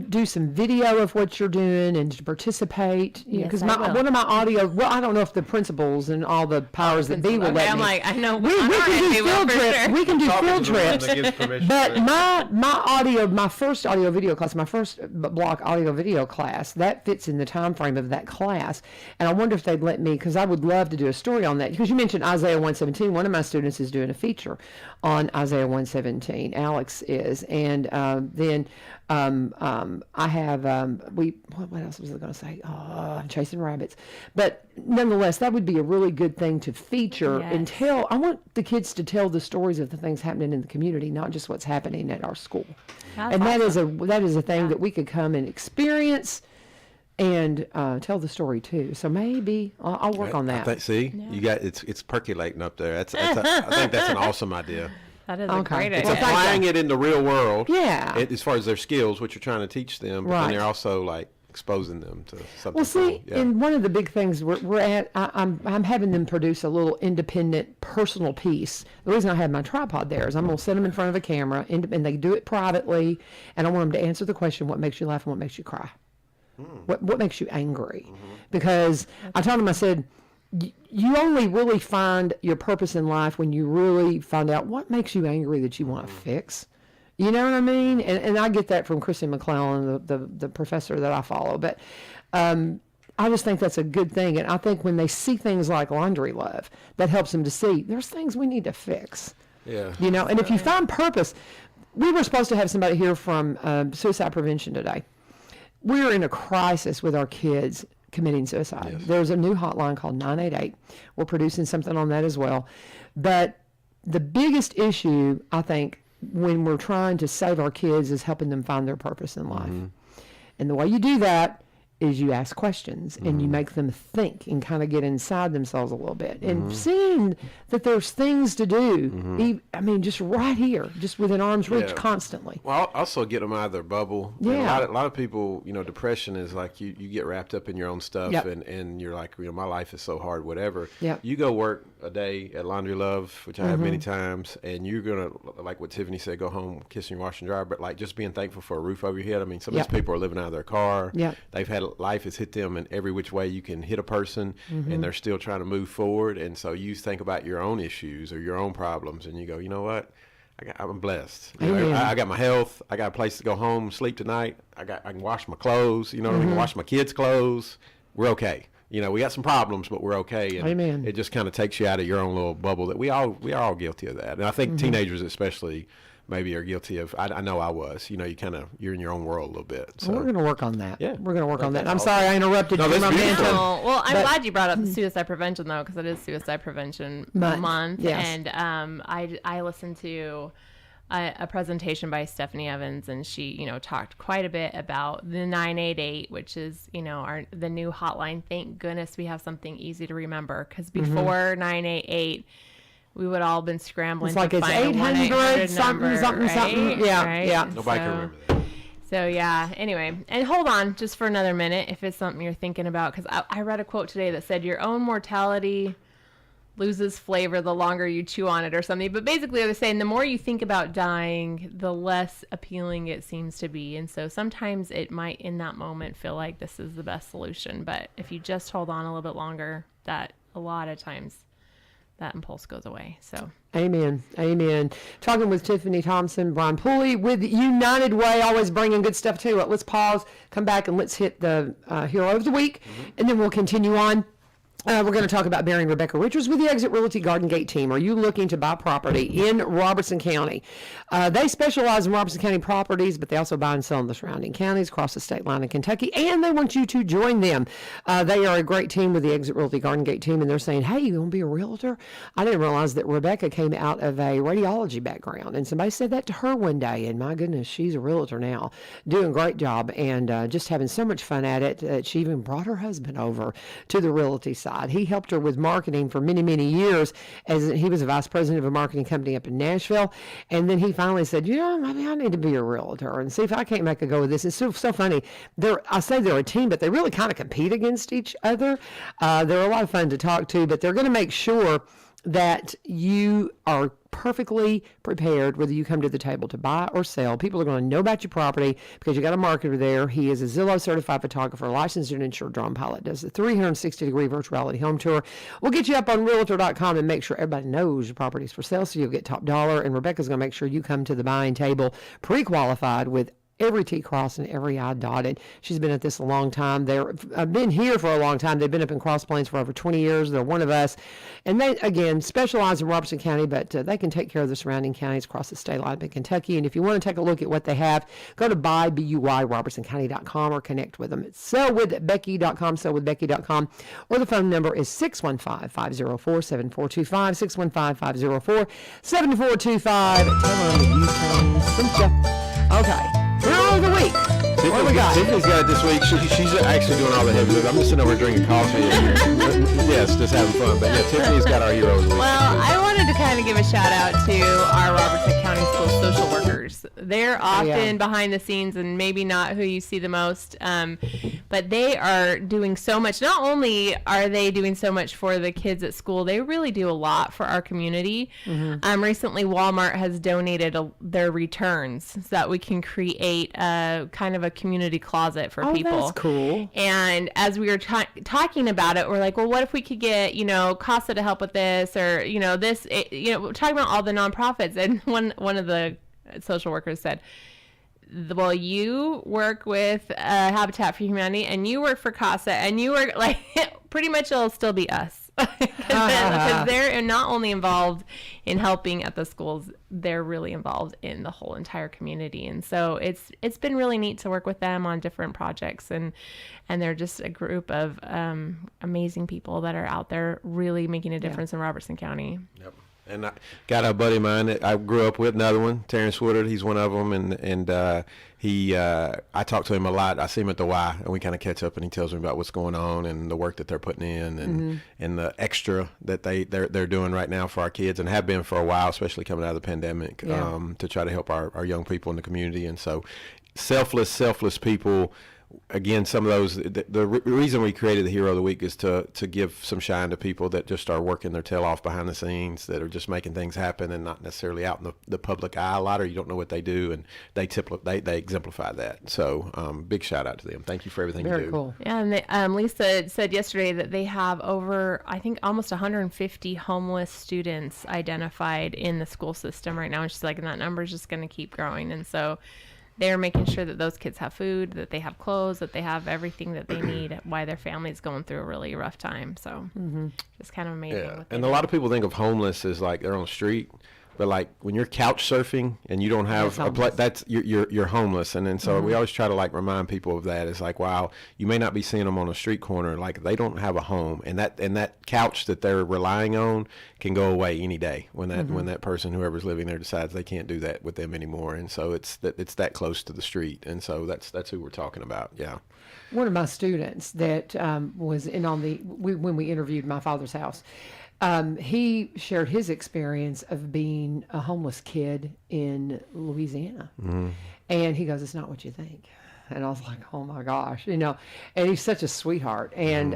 do some video of what you're doing and to participate. Yes, Because I will. one of my audio, well, I don't know if the principals and all the powers that be will Okay, let I'm me. like, I know. we on our can end do they will field for trips. sure. We can do Talking field to the one trips. that gives permission But for that. my first audio video class, my first block audio video class, that fits in the time frame of that class. And I wonder if they'd let me, because I would love to do a story on that. Because you mentioned Isaiah 117. One of my students is doing a feature on Isaiah 117. Alex is, and then I have what else was I going to say? Oh, I'm chasing rabbits. But nonetheless, that would be a really good thing to feature and Yes. tell. I want the kids to tell the stories of the things happening in the community, not just what's happening at our school. That's And that awesome. is a thing that we could come and experience and tell the story too. So maybe I'll work on that. You got it's percolating up there. I think that's an awesome idea. That is a Okay. great It's idea. a Applying it in the real world. Yeah. As far as their skills, what you're trying to teach them, but Right. then they're also like exposing them to something. Well, see, cool. Yeah. and one of the big things we're at, I'm having them produce a little independent personal piece. The reason I have my tripod there is I'm going to set them in front of a camera, and they do it privately, and I want them to answer the question, what makes you laugh and what makes you cry? What makes you angry? Because I told them, I said, you only really find your purpose in life when you really find out what makes you angry that you want to fix. You know what I mean? And I get that from Christy McClellan, the professor that I follow. But I just think that's a good thing. And I think when they see things like Laundry Love, that helps them to see there's things we need to fix. Yeah. You know, and if you find purpose, we were supposed to have somebody here from suicide prevention today. We're in a crisis with our kids committing suicide. Yes. There's a new hotline called 988. We're producing something on that as well. But the biggest issue, I think, when we're trying to save our kids is helping them find their purpose in life. And the way you do that is you ask questions and you make them think and kind of get inside themselves a little bit. And seeing that there's things to do, I mean, just right here, just within arm's reach Yeah. constantly. Well, also get them out of their bubble. And Yeah. a lot of people, depression is like you get wrapped up in your own stuff Yep. and you're like, my life is so hard, whatever. Yep. You go work a day at Laundry Love, which I have many times, and you're going to, like what Tiffany said, go home, kissing your washer and dryer, but like just being thankful for a roof over your head. I mean, some of Yep. these people are living out of their car. Yep. They've had, life has hit them in every which way you can hit a person, and they're still trying to move forward. And so you think about your own issues or your own problems, and you go, you know what? I'm blessed. Amen. I got my health. I got a place to go home, sleep tonight. I can wash my clothes. I can wash my kids' clothes. We're okay. We got some problems, but we're okay. And Amen. it just kind of takes you out of your own little bubble that we are all guilty of that. And I think teenagers especially maybe are guilty of. I know I was. You're in your own world a little bit. So We're going to work on that. Yeah. We're going to work on that. that's I'm awesome. sorry I interrupted No, you. that's My beautiful. mentor. Oh, well, I'm But- glad you brought up the suicide prevention though, because it is Suicide Prevention Month, yes. and I listened to a presentation by Stephanie Evans, and she talked quite a bit about the 988, which is the new hotline. Thank goodness we have something easy to remember, because before 988. We would all been scrambling It's like to it's find 800 a 1-800 something, number, something, right? something. Yeah, Right? yeah. nobody can remember that. So yeah, anyway, and hold on just for another minute if it's something you're thinking about, because I read a quote today that said your own mortality loses flavor the longer you chew on it or something. But basically they're saying the more you think about dying, the less appealing it seems to be. And so sometimes it might in that moment feel like this is the best solution. But if you just hold on a little bit longer, that a lot of times that impulse goes away. So Amen. Amen. Talking with Tiffany Thompson, Brian Pulley with United Way, always bringing good stuff to it. Let's pause, come back, and let's hit the Hero of the Week, and then we'll continue on. We're going to talk about Barry and Rebecca Richards with the Exit Realty Garden Gate team. Are you looking to buy property in Robertson County? They specialize in Robertson County properties, but they also buy and sell in the surrounding counties across the state line in Kentucky, and they want you to join them. They are a great team with the Exit Realty Garden Gate team, and they're saying, hey, you want to be a realtor? I didn't realize that Rebecca came out of a radiology background, and somebody said that to her one day, and my goodness, she's a realtor now, doing a great job, and just having so much fun at it that she even brought her husband over to the realty side. He helped her with marketing for many, many years, as he was a vice president of a marketing company up in Nashville. And then he finally said, maybe I need to be a realtor and see if I can't make a go of this. It's so funny. I say they're a team, but they really kind of compete against each other. They're a lot of fun to talk to, but they're going to make sure that you are perfectly prepared whether you come to the table to buy or sell. People are going to know about your property because you got a marketer there. He is a Zillow certified photographer, licensed and insured drone pilot, does the 360-degree virtual reality home tour. We'll get you up on realtor.com and make sure everybody knows your property's for sale, so you'll get top dollar. And Rebecca's going to make sure you come to the buying table pre-qualified with every T crossed and every I dotted. She's been at this a long time. I've been here for a long time. They've been up in Cross Plains for over 20 years. They're one of us. And they, again, specialize in Robertson County, but they can take care of the surrounding counties across the state line in Kentucky. And if you want to take a look at what they have, go to robertsoncounty.com or connect with them. It's sellwithbecky.com, sellwithbecky.com, or the phone number is 615-504-7425, 615-504-7425. Tell them the Houston sent ya. Okay. Hero of the Week. What do we got? Tiffany's got it this week. She's actually doing all the heavy lifting. I'm just sitting over drinking coffee. Yes, just having fun. But yeah, Tiffany's got our Hero of the Week. Well, I wanted to kind of give a shout out to our Robertson County School social workers. They're often behind the scenes and maybe not who you see the most, but they are doing so much. Not only are they doing so much for the kids at school, they really do a lot for our community. Recently, Walmart has donated their returns so that we can create a kind of a community closet for people. That's cool. And as we were talking about it, we're like, well, what if we could get, CASA to help with this, or, we're talking about all the nonprofits. And one of the social workers said, well, you work with Habitat for Humanity, and you work for CASA, and you work like pretty much it'll still be us. Because they're not only involved in helping at the schools, they're really involved in the whole entire community. And so it's been really neat to work with them on different projects, and they're just a group of amazing people that are out there really making a difference in Robertson County. Yep. And I got a buddy of mine that I grew up with, another one, Terrence Woodard. He's one of them, and I talk to him a lot. I see him at the Y, and we kind of catch up, and he tells me about what's going on and the work that they're putting in, and the extra that they're doing right now for our kids, and have been for a while, especially coming out of the pandemic, to try to help our young people in the community. And so, selfless people. Again, some of those, the reason we created the Hero of the Week is to give some shine to people that just are working their tail off behind the scenes, that are just making things happen and not necessarily out in the public eye a lot, or you don't know what they do, and they exemplify that. So big shout out to them. Thank you for everything you do. Very cool. Yeah, and Lisa said yesterday that they have over, I think, almost 150 homeless students identified in the school system right now. And she's like, and that number is just going to keep growing. And so they're making sure that those kids have food, that they have clothes, that they have everything that they need while their family's going through a really rough time. So it's kind of amazing. Yeah, and a lot of people think of homeless as like they're on the street. But like when you're couch surfing and you don't have a place, that's you're homeless. And then so we always try to like remind people of that. It's like, wow, you may not be seeing them on a street corner, like they don't have a home, and that couch that they're relying on can go away any day when that person, whoever's living there, decides they can't do that with them anymore. And so it's that close to the street. And so that's who we're talking about. Yeah. One of my students that was in on when we interviewed My Father's House. He shared his experience of being a homeless kid in Louisiana. And he goes, it's not what you think. And I was like, oh my gosh, and he's such a sweetheart. And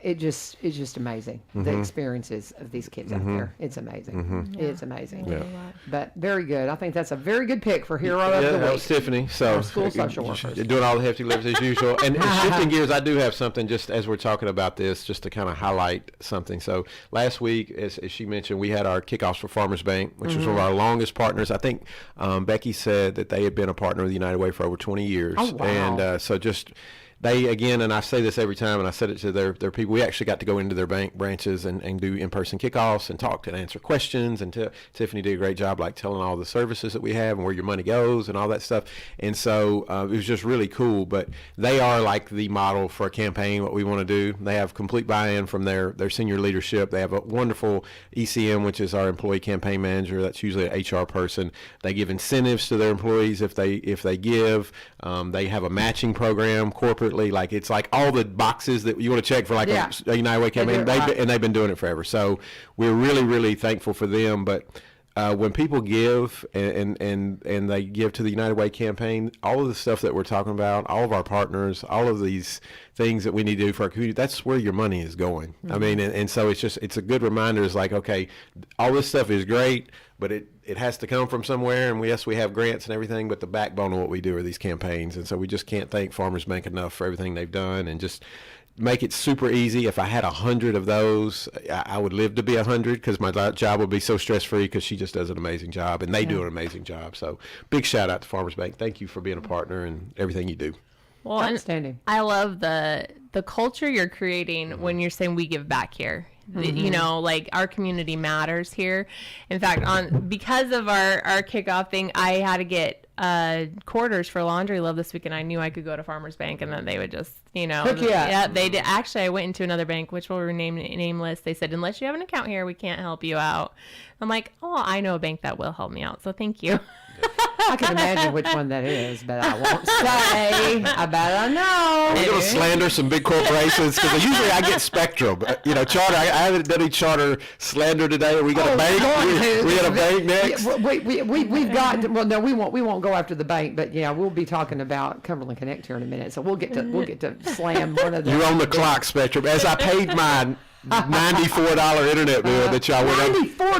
it's just amazing, the experiences of these kids out there. It's amazing. It's amazing. Yeah. But very good. I think that's a very good pick for Hero of the Week. That was Tiffany. So Our school social workers. Doing all the hefty lifts as usual. And shifting gears, I do have something just as we're talking about this, just to kind of highlight something. So last week, as she mentioned, we had our kickoffs for Farmers Bank, which was one of our longest partners. I think Becky said that they had been a partner of the United Way for over 20 years. Oh, wow. And so just they, again, and I say this every time, and I said it to their people, we actually got to go into their bank branches and do in-person kickoffs and talk and answer questions. And Tiffany did a great job, like telling all the services that we have and where your money goes and all that stuff. And so it was just really cool. But they are like the model for a campaign, what we want to do. They have complete buy-in from their senior leadership. They have a wonderful ECM, which is our employee campaign manager. That's usually an HR person. They give incentives to their employees if they give. They have a matching program corporately. Like it's like all the boxes that you want to check for like a United Way campaign. They've been doing it forever. So we're really, really thankful for them. But when people give and they give to the United Way campaign, all of the stuff that we're talking about, all of our partners, all of these things that we need to do for our community, that's where your money is going. I mean, and so it's a good reminder. It's like, okay, all this stuff is great, but it has to come from somewhere. And yes, we have grants and everything, but the backbone of what we do are these campaigns. And so we just can't thank Farmers Bank enough for everything they've done, and just make it super easy. If I had 100 of those, I would live to be 100, because my job would be so stress-free, because she just does an amazing job, and they do an amazing job. So big shout out to Farmers Bank. Thank you for being a partner and everything you do. Well, outstanding. I love the culture you're creating when you're saying we give back here. Like our community matters here. In fact, because of our kickoff thing, I had to get quarters for laundry load this week, and I knew I could go to Farmers Bank, and then they would just, they did. Actually, I went into another bank, which will remain nameless. They said, unless you have an account here, we can't help you out. I'm like, oh, I know a bank that will help me out, so thank you. I can imagine which one that is, but I won't say. I bet I know. We're going to slander some big corporations, because usually I get Spectrum. Charter. I haven't done any charter slander today. We got a bank. We got a bank next. We've got. Well, no, we won't go after the bank, but we'll be talking about Cumberland Connect here in a minute. So we'll get to slam one of them. You're on the clock, Spectrum. As I paid my $94 internet bill that y'all went up.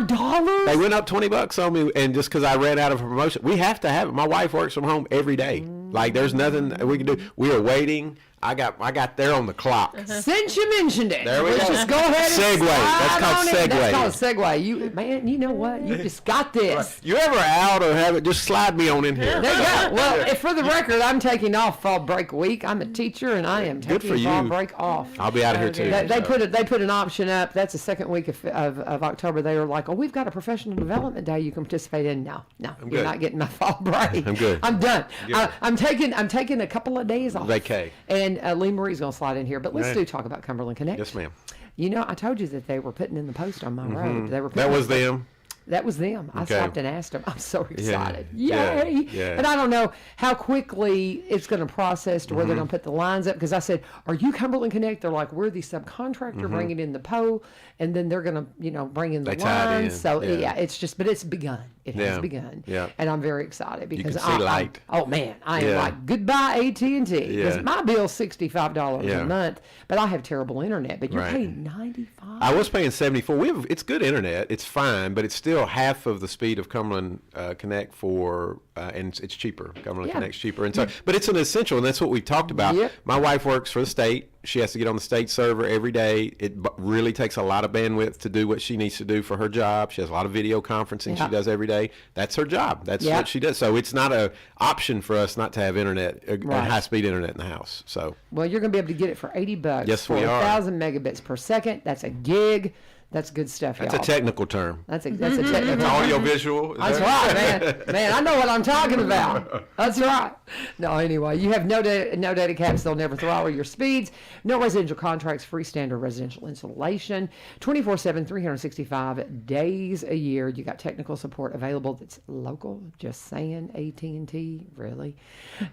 $94? They went up $20 on me, and just because I ran out of a promotion. We have to have it. My wife works from home every day. Like there's nothing we can do. We are waiting. I got there on the clock. Since you mentioned it, There we let's go. just go ahead and Segue. That's slide called on it. That's called segue. segue. You know what? You just got this. You ever out or have it? Just slide me on in here. There you go. Well, for the record, I'm taking off fall break week. I'm a teacher, and I am Good for taking fall you. break off. I'll be out of here too. They put an option up. That's the second week of October. They were like, "Oh, we've got a professional development day you can participate in." No, you're good. not getting my fall break. I'm good. I'm done. Good. I'm taking a couple of days off. Vacay. And Lee Marie's gonna slide in here, but let's Right. do talk about Cumberland Connect. Yes, ma'am. You know, I told you that they were putting in the post on my road. They were That was them. That was them. I Okay. stopped and asked them. I'm so excited. Yeah, Yay. yeah. And I don't know how quickly it's going to process to where they're going to put the lines up. Because I said, are you Cumberland Connect? They're like, we're the subcontractor bringing in the pole. And then they're going to, bring in the They tied lines. in, So, yeah. it's just, but it's begun. It has Yeah, begun. yeah. And I'm very excited because can see light. oh, man. I am Yeah. like, goodbye AT&T. Because Yeah. my bill's $65 Yeah. a month. But I have terrible internet. But you're Right. paying $95. I was paying 74. It's good internet. It's fine, but it's still half of the speed of Cumberland Connect and it's cheaper. Cumberland Yeah. Connect's cheaper, and so but it's an essential, and that's what we've talked about. Yep. My wife works for the state. She has to get on the state server every day. It really takes a lot of bandwidth to do what she needs to do for her job. She has a lot of video conferencing Yeah. she does every day. That's her job. That's Yeah. what she does. So it's not an option for us not to have internet, Right. high-speed internet in the house. So Well, you're going to be able to get it for $80 Yes, for we are. 1,000 megabits per second. That's a gig. That's good stuff, that's y'all. a technical term. That's a technical. Audio visual. That's right, man. Man, I know what I'm talking about. That's right. No, anyway, you have no data caps. They'll never throttle your speeds. No residential contracts, free standard residential installation, 24/7, 365 days a year. You got technical support available that's local. Just saying, AT&T, really.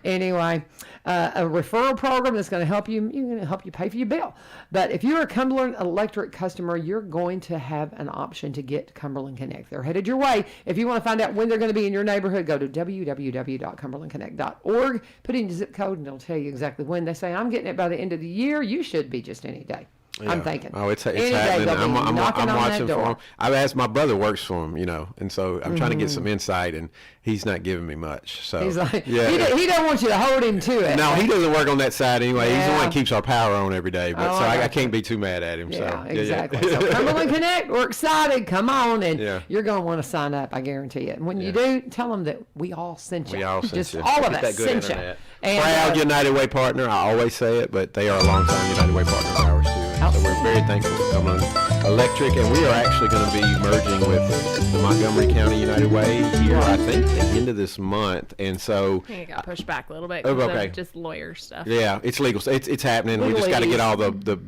Anyway, a referral program that's going to help you. You're going to help you pay for your bill. But if you're a Cumberland Electric customer, you're going to have an option to get Cumberland Connect. They're headed your way. If you want to find out when they're going to be in your neighborhood, go to www.cumberlandconnect.org. Put in your zip code and they'll tell you exactly when. They say, I'm getting it by the end of the year. You should be just any day. I'm Yeah. thinking. Oh, it's Any day happening. they'll be I'm knocking on that watching for door. him. I've asked my brother works for him, and so I'm trying to get some insight, and he's not giving me much. So He's like, yeah. he don't want you to hold him to it. No, he doesn't work on that side anyway. He's the one Yeah. that keeps our power on every day. But Oh, so I I got can't be too mad at him. Yeah, so exactly. Yeah. So Cumberland Connect, we're excited. Come on, and Yeah. you're going to want to sign up. I guarantee it. And when you do, tell them that we all sent you. We all sent Just you. all of Get us that good sent you. internet. And, Proud United Way partner. I always say it, but they are a long-time United Way partner of ours too. And so we're very thankful for Cumberland Electric, and we are actually going to be merging with the Montgomery County United Way here, I think, at the end of this month. And so, I think it got pushed back a little bit Oh, because okay. of just lawyer stuff. yeah, it's legal. So it's happening. We just got to Legalese. get all the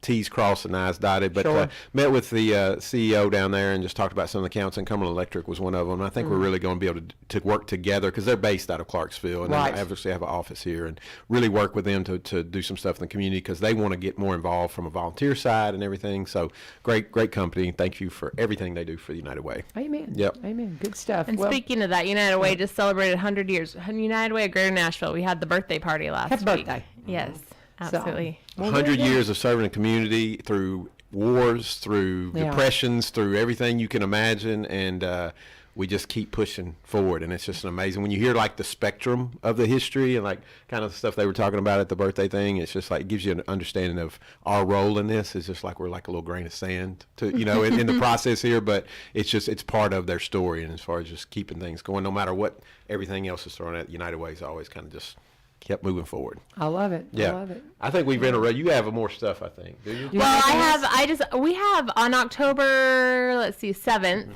T's crossed and I's dotted. But Sure. met with the CEO down there and just talked about some of the accounts, and Cumberland Electric was one of them. I think we're really going to be able to work together because they're based out of Clarksville, and Right. they obviously have an office here, and really work with them to do some stuff in the community because they want to get more involved from a volunteer side and everything. So great company. Thank you for everything they do for the United Way. Amen. Yep. Amen. Good stuff. And Well, speaking of that, United Way just celebrated 100 years. United Way of Greater Nashville. We had the birthday party last Happy week. birthday. Yes, absolutely. 100 years of serving the community through wars, through Yeah. depressions, through everything you can imagine, and we just keep pushing forward, and it's just an amazing. When you hear like the spectrum of the history and like kind of the stuff they were talking about at the birthday thing, it's just like it gives you an understanding of our role in this. It's just like we're like a little grain of sand to in the process here, but it's part of their story, and as far as just keeping things going, no matter what everything else is thrown at, United Way's always kind of just kept moving forward. I love it. Yeah, I love it. I think we've been around. You have more stuff, I think. Do you? You Well, have we have on October, let's see, 7th,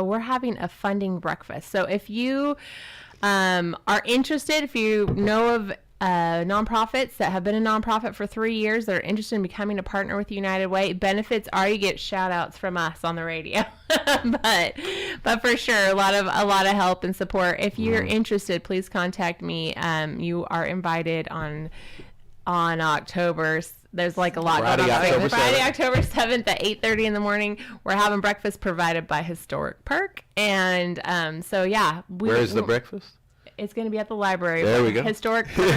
we're having a funding breakfast. So if you are interested, if you know of nonprofits that have been a nonprofit for 3 years that are interested in becoming a partner with United Way, benefits are you get shout outs from us on the radio. but for sure, a lot of help and support. If you're interested, please contact me. You are invited on October. There's like a lot Friday, going on. October Friday, 7th. October 7th at 8:30 in the morning. We're having breakfast provided by Historic Park, and so yeah. Where is the breakfast? It's going to be at the library. There we go. Historic Kirk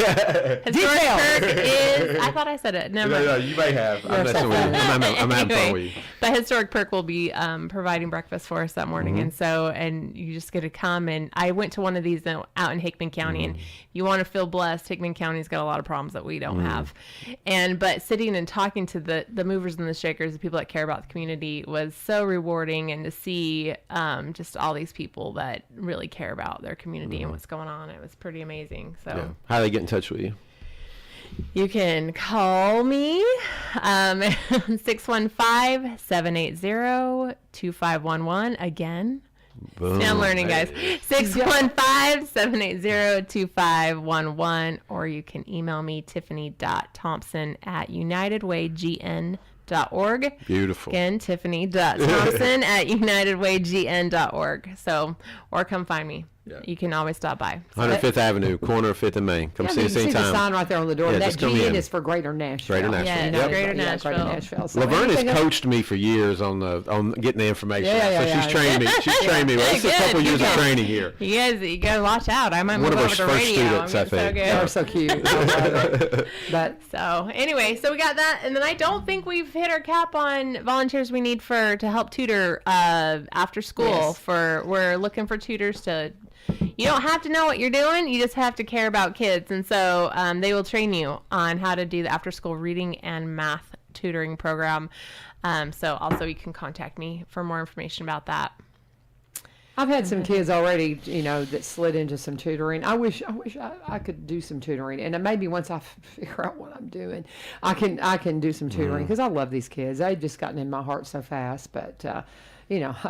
is. I thought I said it. Never mind. No, you may have. I'm messing with you. I'm having fun with you. But Historic Perk will be providing breakfast for us that morning, and you just get to come. And I went to one of these out in Hickman County, and you want to feel blessed. Hickman County's got a lot of problems that we don't have, but sitting and talking to the movers and the shakers, the people that care about the community, was so rewarding, and to see just all these people that really care about their community and what's going on, it was pretty amazing. So how do they get in touch with you? You can call me 615-780-2511. Again, Boom. See, I'm learning, guys. 615-780-2511. Or you can email me, tiffany.thompson@unitedwaygn.org. Beautiful. Again, tiffany.thompson@unitedwaygn.org. So, or come find me. Yeah. You can always stop by. 105th Avenue, corner of 5th and Main. Come see us anytime. You can see the anytime. sign right there on the door. Yeah, that just come GN in. is for Greater Nashville. Greater Nashville. Yeah, Yep. Greater Nashville. Greater Nashville. So Laverne has anything else- coached me for years on getting the information. Yeah, so she's trained me. She's trained me. Well, this is a couple years of training here. You gotta watch out. I might One move of our over to first radio. students, I think. They're so cute. But So anyway, so we got that, and then I don't think we've hit our cap on volunteers we need to help tutor after school. Yes. We're looking for tutors to. You don't have to know what you're doing. You just have to care about kids, and so they will train you on how to do the after-school reading and math tutoring program. So also you can contact me for more information about that. I've had some kids already, that slid into some tutoring. I wish I could do some tutoring, and maybe once I figure out what I'm doing, I can do some tutoring, because I love these kids. They've just gotten in my heart so fast. But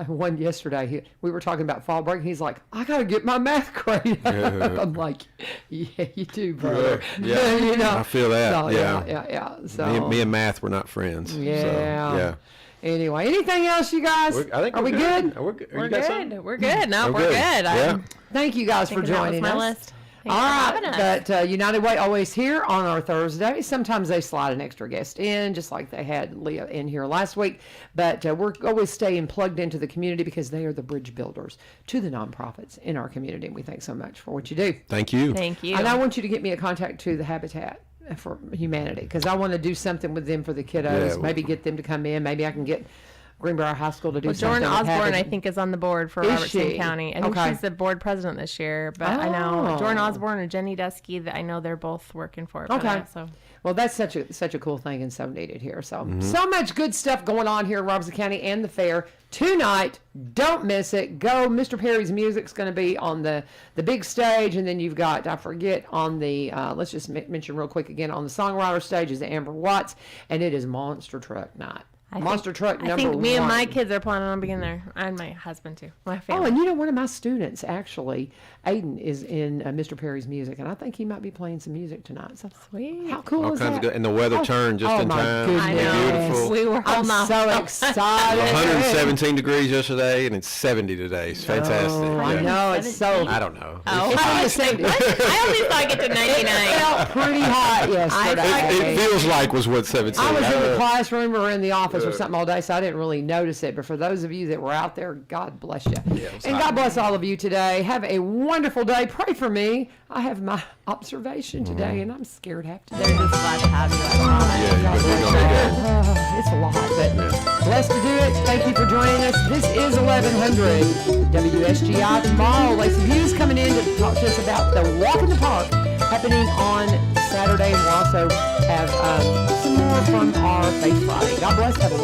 one yesterday, we were talking about fall break. He's like, I got to get my math grade up. I'm like, yeah, you do, brother. Yeah, I feel that. So, yeah. yeah. So Me and math were not friends. Yeah. So, yeah. Anyway, anything else, you guys? I think Are we good? We're good. We're good. We're good. No, I'm we're good. Yeah. Thank you guys for Thinking that was joining my us. list. All right, but United Way always here on our Thursday. Sometimes they slide an extra guest in, just like they had Leah in here last week. But we're always staying plugged into the community, because they are the bridge builders to the nonprofits in our community. And we thank so much for what you do. Thank you. Thank you. And I want you to get me a contact to the Habitat for Humanity, because I want to do something with them for the kiddos. Yeah, Maybe get them to come in. Maybe I can get Greenbrier High School to do something. Jordan with Osborne, I Habitat. think, is on the board for Is Robertson she? County. I think Okay. she's the board president this year. But I know Jordan Oh. Osborne and Jenny Dusky, I know they're both working for it. for Okay. that, so. Well, that's such a cool thing, and so needed here. So much good stuff going on here in Robertson County and the fair tonight. Don't miss it. Go. Mr. Perry's music's going to be on the big stage, and then you've got, I forget, on the let's just mention real quick again, on the songwriter stage is Amber Watts, and it is Monster Truck Night. Monster Truck number I think me and my one. kids are planning on being there, and my husband too, my Oh, family. and one of my students, actually, Aiden, is in Mr. Perry's music, and I think he might be playing some music tonight. So Sweet. how cool All is kinds that? of good. And the weather turned just in my time. goodness. I know. Beautiful. We were I'm holding off. so excited. 117 degrees yesterday, and it's 70 today. It's fantastic. Oh, I Yeah. know. It's so. I don't know. Oh, It's I the same. only saw it get to 99. felt pretty hot yesterday. It feels like was what 17. I was in the classroom or in the office or something all day, so I didn't really notice it. But for those of you that were out there, God bless you. And God bless all of you today. Have a wonderful day. Pray for me. I have my observation today, and I'm scared half to They're death. just glad to have you. I promise. Yeah, you're gonna be good. It's a lot, but blessed to do it. Thank you for joining us. This is 1100 WSGI tomorrow. Lacey Hughes coming in to talk to us about the Walk in the Park happening on Saturday, and we'll also have some more from our Faith Friday. God bless. Have a